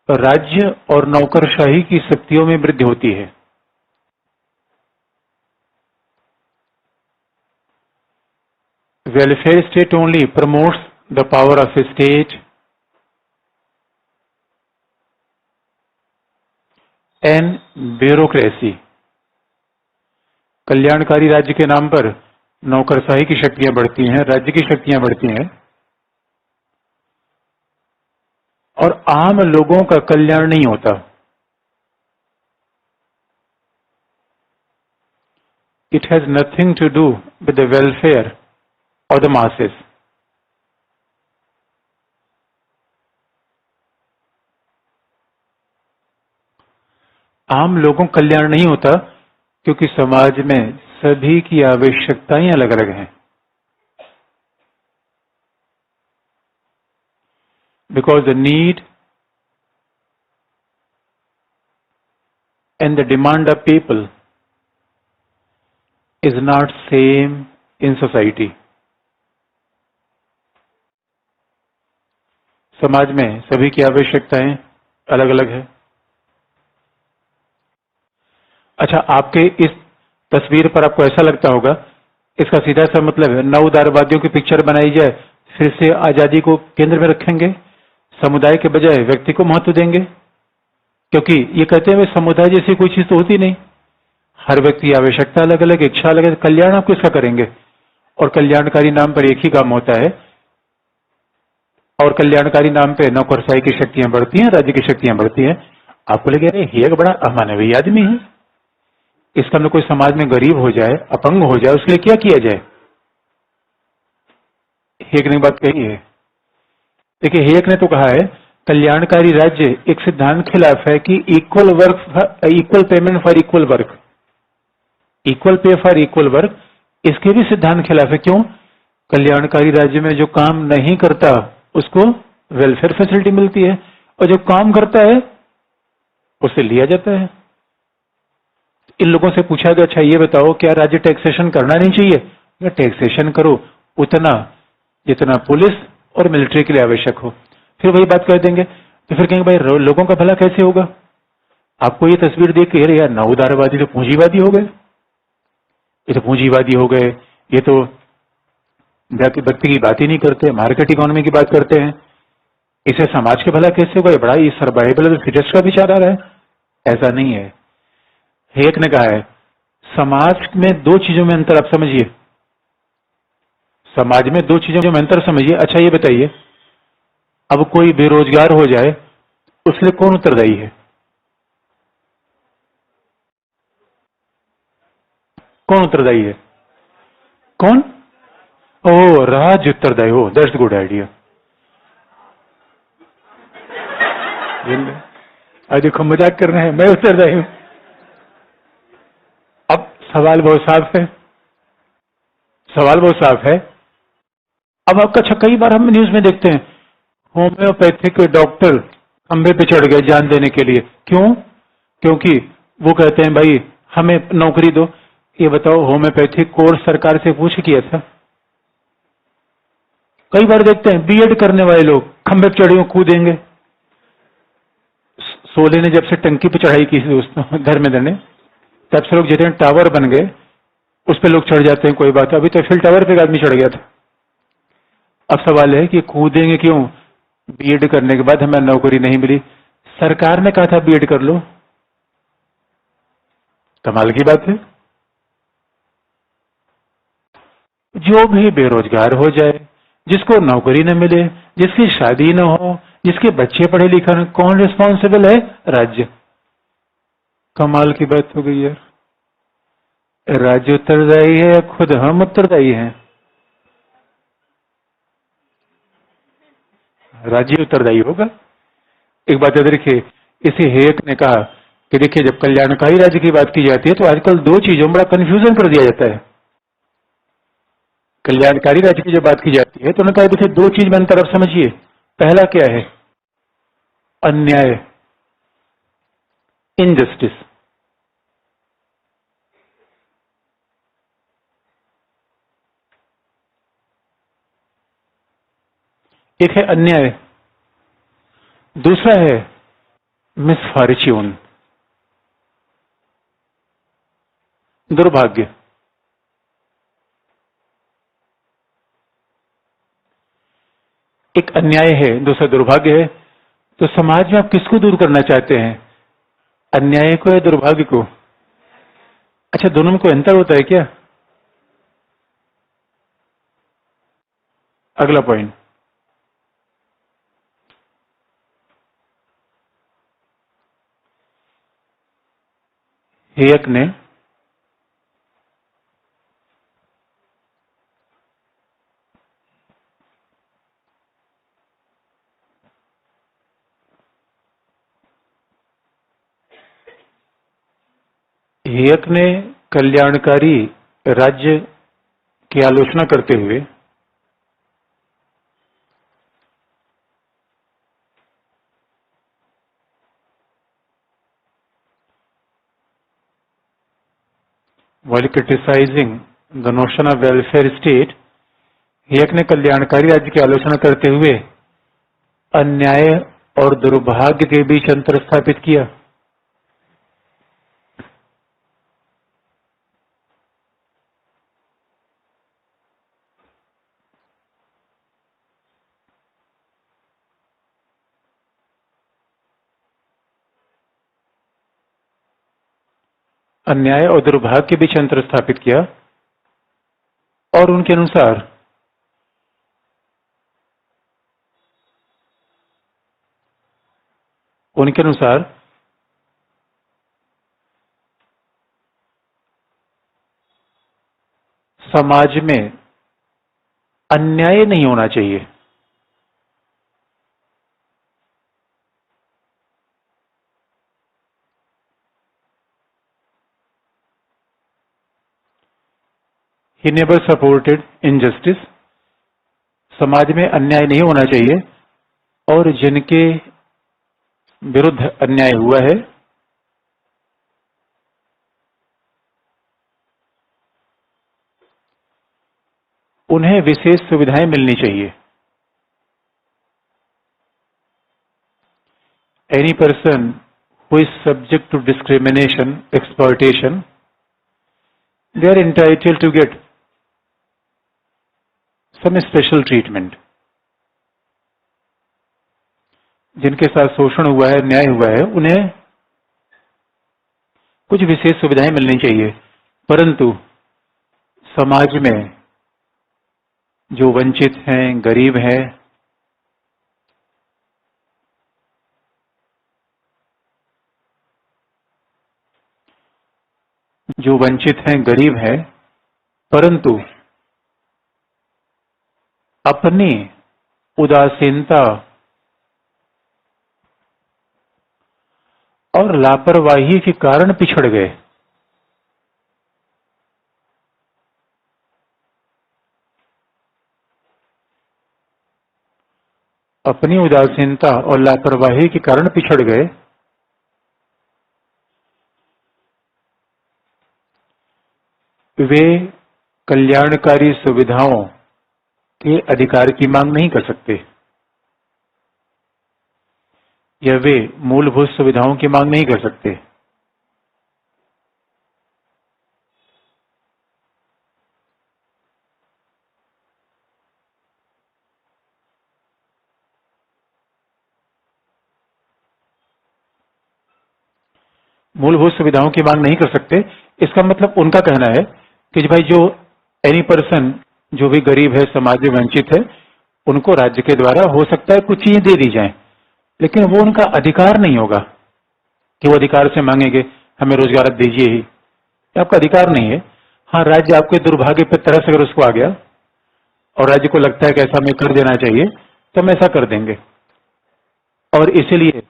राज्य और नौकरशाही की शक्तियों में वृद्धि होती है। Welfare state only promotes the power of state and bureaucracy. कल्याणकारी राज्य के नाम पर नौकरशाही की शक्तियां बढ़ती हैं, राज्य की शक्तियां बढ़ती हैं, और आम लोगों का कल्याण नहीं होता। It has nothing to do with the welfare और द मासेस। आम लोगों का कल्याण नहीं होता क्योंकि समाज में सभी की आवश्यकताएं अलग अलग हैं। Because the need and the demand of people is not same in society. समाज में सभी की आवश्यकताएं अलग अलग है। अच्छा, आपके इस तस्वीर पर आपको ऐसा लगता होगा इसका सीधा सा मतलब है नव उदारवादियों की पिक्चर बनाई जाए, फिर से आजादी को केंद्र में रखेंगे, समुदाय के बजाय व्यक्ति को महत्व देंगे। क्योंकि ये कहते हैं समुदाय जैसी कोई चीज तो होती नहीं, हर व्यक्ति की आवश्यकता अलग अलग, इच्छा अलग है, कल्याण आप किसका करेंगे? और कल्याणकारी नाम पर एक ही काम होता है, और कल्याणकारी नाम पे नौकरशाही की शक्तियां बढ़ती हैं, राज्य की शक्तियां बढ़ती हैं। आपको लगे अरे ये बड़ा अमानवीय आदमी है, इसका मतलब कोई समाज में गरीब हो जाए, अपंग हो जाए, उसके लिए क्या किया जाए? हेग ने बात कही है। देखिए, हेग ने तो कहा है कल्याणकारी राज्य एक सिद्धांत खिलाफ है कि equal payment for equal work, equal pay for equal work, इसके भी सिद्धांत खिलाफ है। क्यों? कल्याणकारी राज्य में जो काम नहीं करता उसको वेलफेयर फैसिलिटी मिलती है, और जो काम करता है उसे लिया जाता है। इन लोगों से पूछा गया, अच्छा ये बताओ क्या राज्य टैक्सेशन करना नहीं चाहिए? या टैक्सेशन करो उतना जितना पुलिस और मिलिट्री के लिए आवश्यक हो। फिर वही बात कर देंगे, तो फिर कहेंगे भाई लोगों का भला कैसे होगा? आपको ये तस्वीर देख के यार नव उदारवादी तो पूंजीवादी हो गए, ये तो पूंजीवादी हो गए, ये तो व्यक्ति की बात ही नहीं करते, मार्केट इकोनॉमी की बात करते हैं, इसे समाज के भला कैसे होगा? ये बड़ा ही सर्वाइवल ऑफ द फिटेस्ट का विचार आ रहा है। ऐसा नहीं है। हेक ने कहा है समाज में दो चीजों में अंतर आप समझिए, समाज में दो चीजों में अंतर समझिए। अच्छा ये बताइए, अब कोई बेरोजगार हो जाए उसके लिए कौन उत्तरदायी है? कौन उत्तरदायी है? कौन? ओ, राज्य उत्तरदायी हो। That's good idea. देखो मजाक कर रहे हैं, मैं उत्तरदायी हूं। अब सवाल बहुत साफ है, सवाल बहुत साफ है। अब आपका अच्छा, कई बार हम न्यूज में देखते हैं होम्योपैथिक डॉक्टर खंबे पे चढ़ गए जान देने के लिए। क्यों? क्योंकि वो कहते हैं भाई हमें नौकरी दो। ये बताओ होम्योपैथिक कोर्स सरकार से पूछ किया था? कई बार देखते हैं बीएड करने वाले लोग खंबे पे चढ़े कूदेंगे। सोले ने जब से टंकी पे चढ़ाई की दोस्तों धर्मेंद्र ने, तब से लोग जितने टावर बन गए उस पर लोग चढ़ जाते हैं। कोई बात, अभी तो फिल टावर पे एक आदमी चढ़ गया था। अब सवाल है कि कूदेंगे क्यों? बीएड करने के बाद हमें नौकरी नहीं मिली, सरकार ने कहा था बीएड कर लो। कमाल की बात है। जो भी बेरोजगार हो जाए, जिसको नौकरी न मिले, जिसकी शादी न हो, जिसके बच्चे पढ़े लिखे न, कौन रिस्पॉन्सिबल है? राज्य। कमाल की बात हो गई यार। राज्य उत्तरदायी है या खुद हम उत्तरदायी हैं? राज्य उत्तरदायी होगा। एक बात याद रखिए, इसी हेक ने कहा कि देखिए, जब कल्याणकारी राज्य की बात की जाती है तो आजकल दो चीजों में बड़ा कंफ्यूजन कर दिया जाता है। कल्याणकारी राज्य की जब बात की जाती है तो उन्होंने कहा देखिए, दो चीज में अंतर आप समझिए। पहला क्या है? अन्याय, इनजस्टिस। एक है अन्याय, दूसरा है मिसफॉर्च्यून, दुर्भाग्य। एक अन्याय है, दूसरा दुर्भाग्य है। तो समाज में आप किसको दूर करना चाहते हैं, अन्याय को या दुर्भाग्य को? अच्छा, दोनों में कोई अंतर होता है क्या? अगला पॉइंट, हेयक ने हेयक ने कल्याणकारी राज्य की आलोचना करते हुए while criticizing the notion of welfare state, हेयक ने कल्याणकारी राज्य की आलोचना करते हुए अन्याय और दुर्भाग्य के बीच अंतर स्थापित किया। अन्याय और दुर्भाग्य के बीच अंतर स्थापित किया और उनके अनुसार समाज में अन्याय नहीं होना चाहिए। He never supported injustice, समाज में अन्याय नहीं होना चाहिए और जिनके विरुद्ध अन्याय हुआ है उन्हें विशेष सुविधाएं मिलनी चाहिए। Any person who is subject to discrimination, exploitation, they are entitled to get some special treatment. जिनके साथ शोषण हुआ है, अन्याय हुआ है, उन्हें कुछ विशेष सुविधाएं मिलनी चाहिए। परंतु समाज में जो वंचित हैं, गरीब हैं, गरीब हैं, परंतु अपनी उदासीनता और लापरवाही के कारण पिछड़ गए। अपनी उदासीनता और लापरवाही के कारण पिछड़ गए। वे कल्याणकारी सुविधाओं के अधिकार की मांग नहीं कर सकते या वे मूलभूत सुविधाओं की मांग नहीं कर सकते। मूलभूत सुविधाओं की मांग नहीं कर सकते। इसका मतलब उनका कहना है कि भाई जो एनी पर्सन जो भी गरीब है, समाज में वंचित है, उनको राज्य के द्वारा हो सकता है कुछ चीजें दे दी जाएं, लेकिन वो उनका अधिकार नहीं होगा कि वो अधिकार से मांगेंगे हमें रोजगार दीजिए ही। ये आपका अधिकार नहीं है। हाँ, राज्य आपके दुर्भाग्य पर तरस अगर उसको आ गया और राज्य को लगता है कि ऐसा हमें कर देना चाहिए तो हम ऐसा कर देंगे। और इसीलिए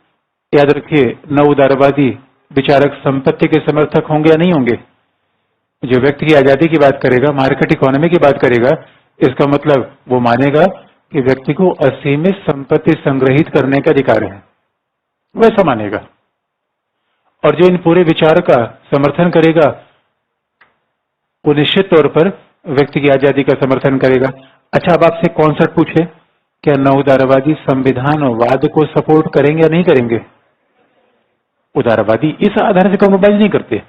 याद रखिए, नव उदारवादी विचारक संपत्ति के समर्थक होंगे या नहीं होंगे। जो व्यक्ति की आजादी की बात करेगा, मार्केट इकोनॉमी की बात करेगा, इसका मतलब वो मानेगा कि व्यक्ति को असीमित संपत्ति संग्रहित करने का अधिकार है, वैसा मानेगा। और जो इन पूरे विचार का समर्थन करेगा वो निश्चित तौर पर व्यक्ति की आजादी का समर्थन करेगा। अच्छा, अब आपसे कॉन्सेप्ट पूछे, क्या नव उदारवादी संविधानवाद को सपोर्ट करेंगे या नहीं करेंगे? उदारवादी इस आधार से कॉम्प्रोमाइज नहीं करते।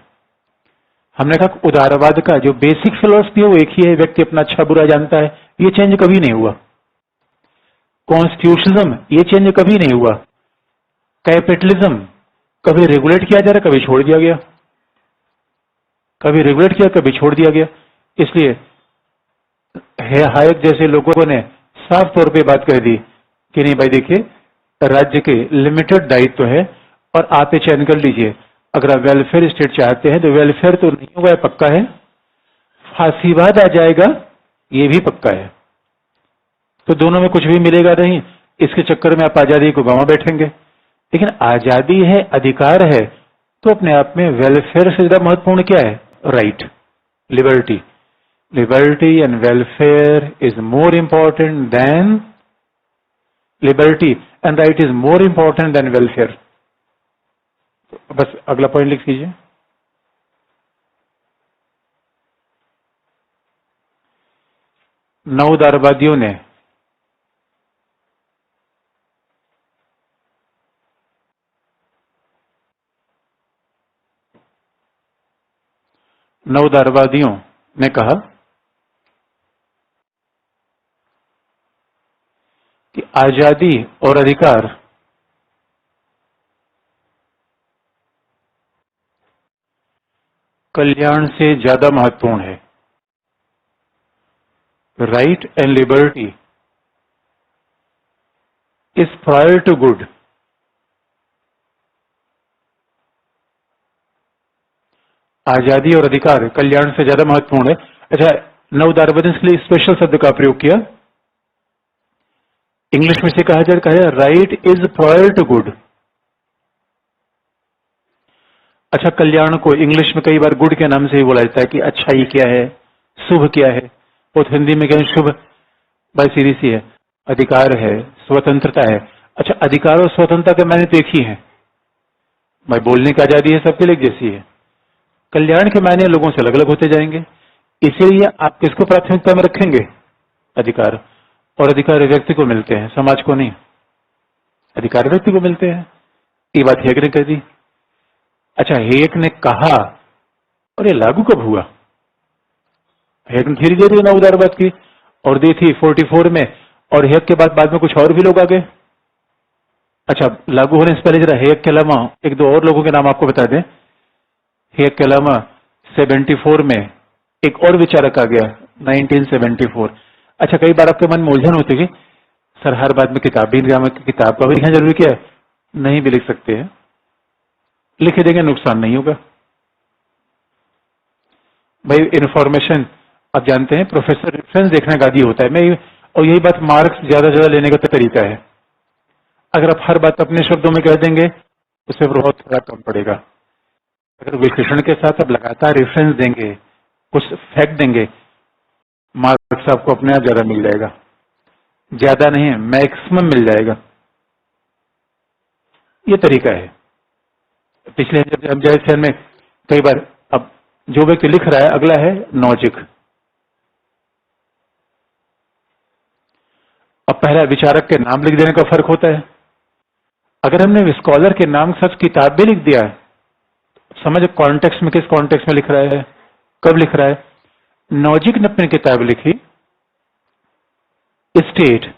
हमने कहा उदारवाद का जो बेसिक फिलोसफी है वो एक ही है, व्यक्ति अपना अच्छा बुरा जानता है, ये चेंज कभी नहीं हुआ। कॉन्स्टिट्यूशनिज्म, ये चेंज कभी नहीं हुआ। कैपिटलिज्म, कभी रेगुलेट किया जा रहा, कभी छोड़ दिया गया, कभी रेगुलेट किया, कभी छोड़ दिया गया। इसलिए हायक जैसे लोगों ने साफ तौर पे बात कह दी कि नहीं भाई देखिए, राज्य के लिमिटेड दायित्व है और आप ये चयन कर लीजिए, अगर आप वेलफेयर स्टेट चाहते हैं तो वेलफेयर तो नहीं होगा, पक्का है, फांसीवाद आ जाएगा, ये भी पक्का है। तो दोनों में कुछ भी मिलेगा नहीं, इसके चक्कर में आप आजादी को गंवा बैठेंगे। लेकिन आजादी है, अधिकार है, तो अपने आप में वेलफेयर से ज्यादा महत्वपूर्ण क्या है? Right, liberty. Liberty and welfare is more important than liberty and right is more important than welfare. बस अगला पॉइंट लिख लीजिए। नव उदारवादियों ने कहा कि आजादी और अधिकार कल्याण से ज्यादा महत्वपूर्ण है। Right and liberty is prior to good. आजादी और अधिकार कल्याण से ज्यादा महत्वपूर्ण है। अच्छा, नव उदारवाद के लिए स्पेशल शब्द का प्रयोग किया, इंग्लिश में से कहा जाए right is prior to good. अच्छा, कल्याण को इंग्लिश में कई बार गुड के नाम से ही बोला जाता है कि अच्छाई क्या है, शुभ क्या है। वो तो हिंदी में कहें शुभ, भाई सीधी सी है, अधिकार है, स्वतंत्रता है। अच्छा, अधिकार और स्वतंत्रता के मायने तो एक ही है भाई, बोलने की आजादी है, सबके लिए जैसी है। कल्याण के मायने लोगों से अलग अलग होते जाएंगे, इसीलिए आप किसको प्राथमिकता में रखेंगे? अधिकार। और अधिकार व्यक्ति को मिलते हैं, समाज को नहीं। अधिकार व्यक्ति को मिलते हैं, ये बात हेग ने कह दी। अच्छा, हेग ने कहा और ये लागू कब हुआ? हेग ने थ्योरी दे दी नव उदारवाद की और दी थी 44 में, और हेग के बाद में कुछ और भी लोग आ गए। अच्छा, लागू होने से पहले जरा हेग के अलावा एक दो और लोगों के नाम आपको बता दें। हेग के अलावा 74 में एक और विचारक आ गया, 1974। अच्छा, कई बार आपके मन में उलझन होती है, सर हर बात में किताब का भी लिखना जरूरी क्या है? नहीं भी लिख सकते हैं, लिख देंगे, नुकसान नहीं होगा भाई। इंफॉर्मेशन आप जानते हैं, प्रोफेसर रेफरेंस देखने का आदी होता है। मैं और यही बात मार्क्स ज्यादा लेने का तरीका है। अगर आप हर बात अपने शब्दों में कह देंगे उससे बहुत थोड़ा कम पड़ेगा। अगर विश्लेषण के साथ आप लगातार रेफरेंस देंगे, कुछ फैक्ट देंगे, मार्क्स आपको अपने आप ज्यादा मिल जाएगा। ज्यादा नहीं, मैक्सिमम मिल जाएगा। ये तरीका है। पिछले जब में कई बार, अब जो व्यक्ति लिख रहा है, अगला है लॉजिक। अब पहला विचारक के नाम लिख देने का फर्क होता है। अगर हमने स्कॉलर के नाम के साथ किताब भी लिख दिया, समझ कॉन्टेक्स्ट में, किस कॉन्टेक्स्ट में लिख रहा है, कब लिख रहा है। लॉजिक ने अपनी किताब लिखी, स्टेट,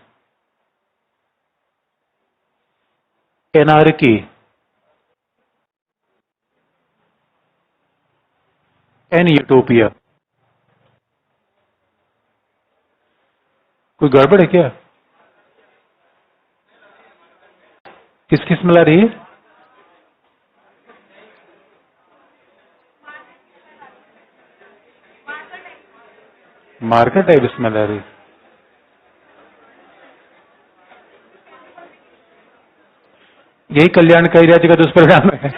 एनार्की, एंड यूटोपिया। कोई गड़बड़ है क्या? किसकी स्मेल आ रही है? मार्कर टाइप स्मेल आ रही है। यही कल्याणकारी राज्य का दुष्परिणाम है।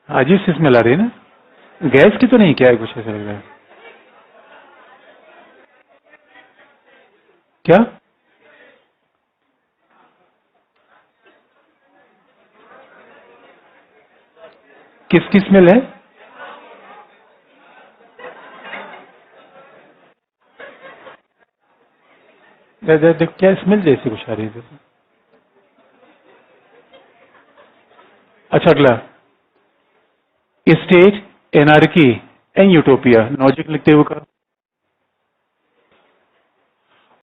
अजीब सी स्मेल आ रही है ना? गैस की तो नहीं, क्या है, कुछ ऐसा लग रहा है। क्या? किसकी स्मेल है? देख क्या स्मेल जैसी कुछ आ रही है। अच्छा, अगला state anarchy and utopia. Logic लिखते हुए का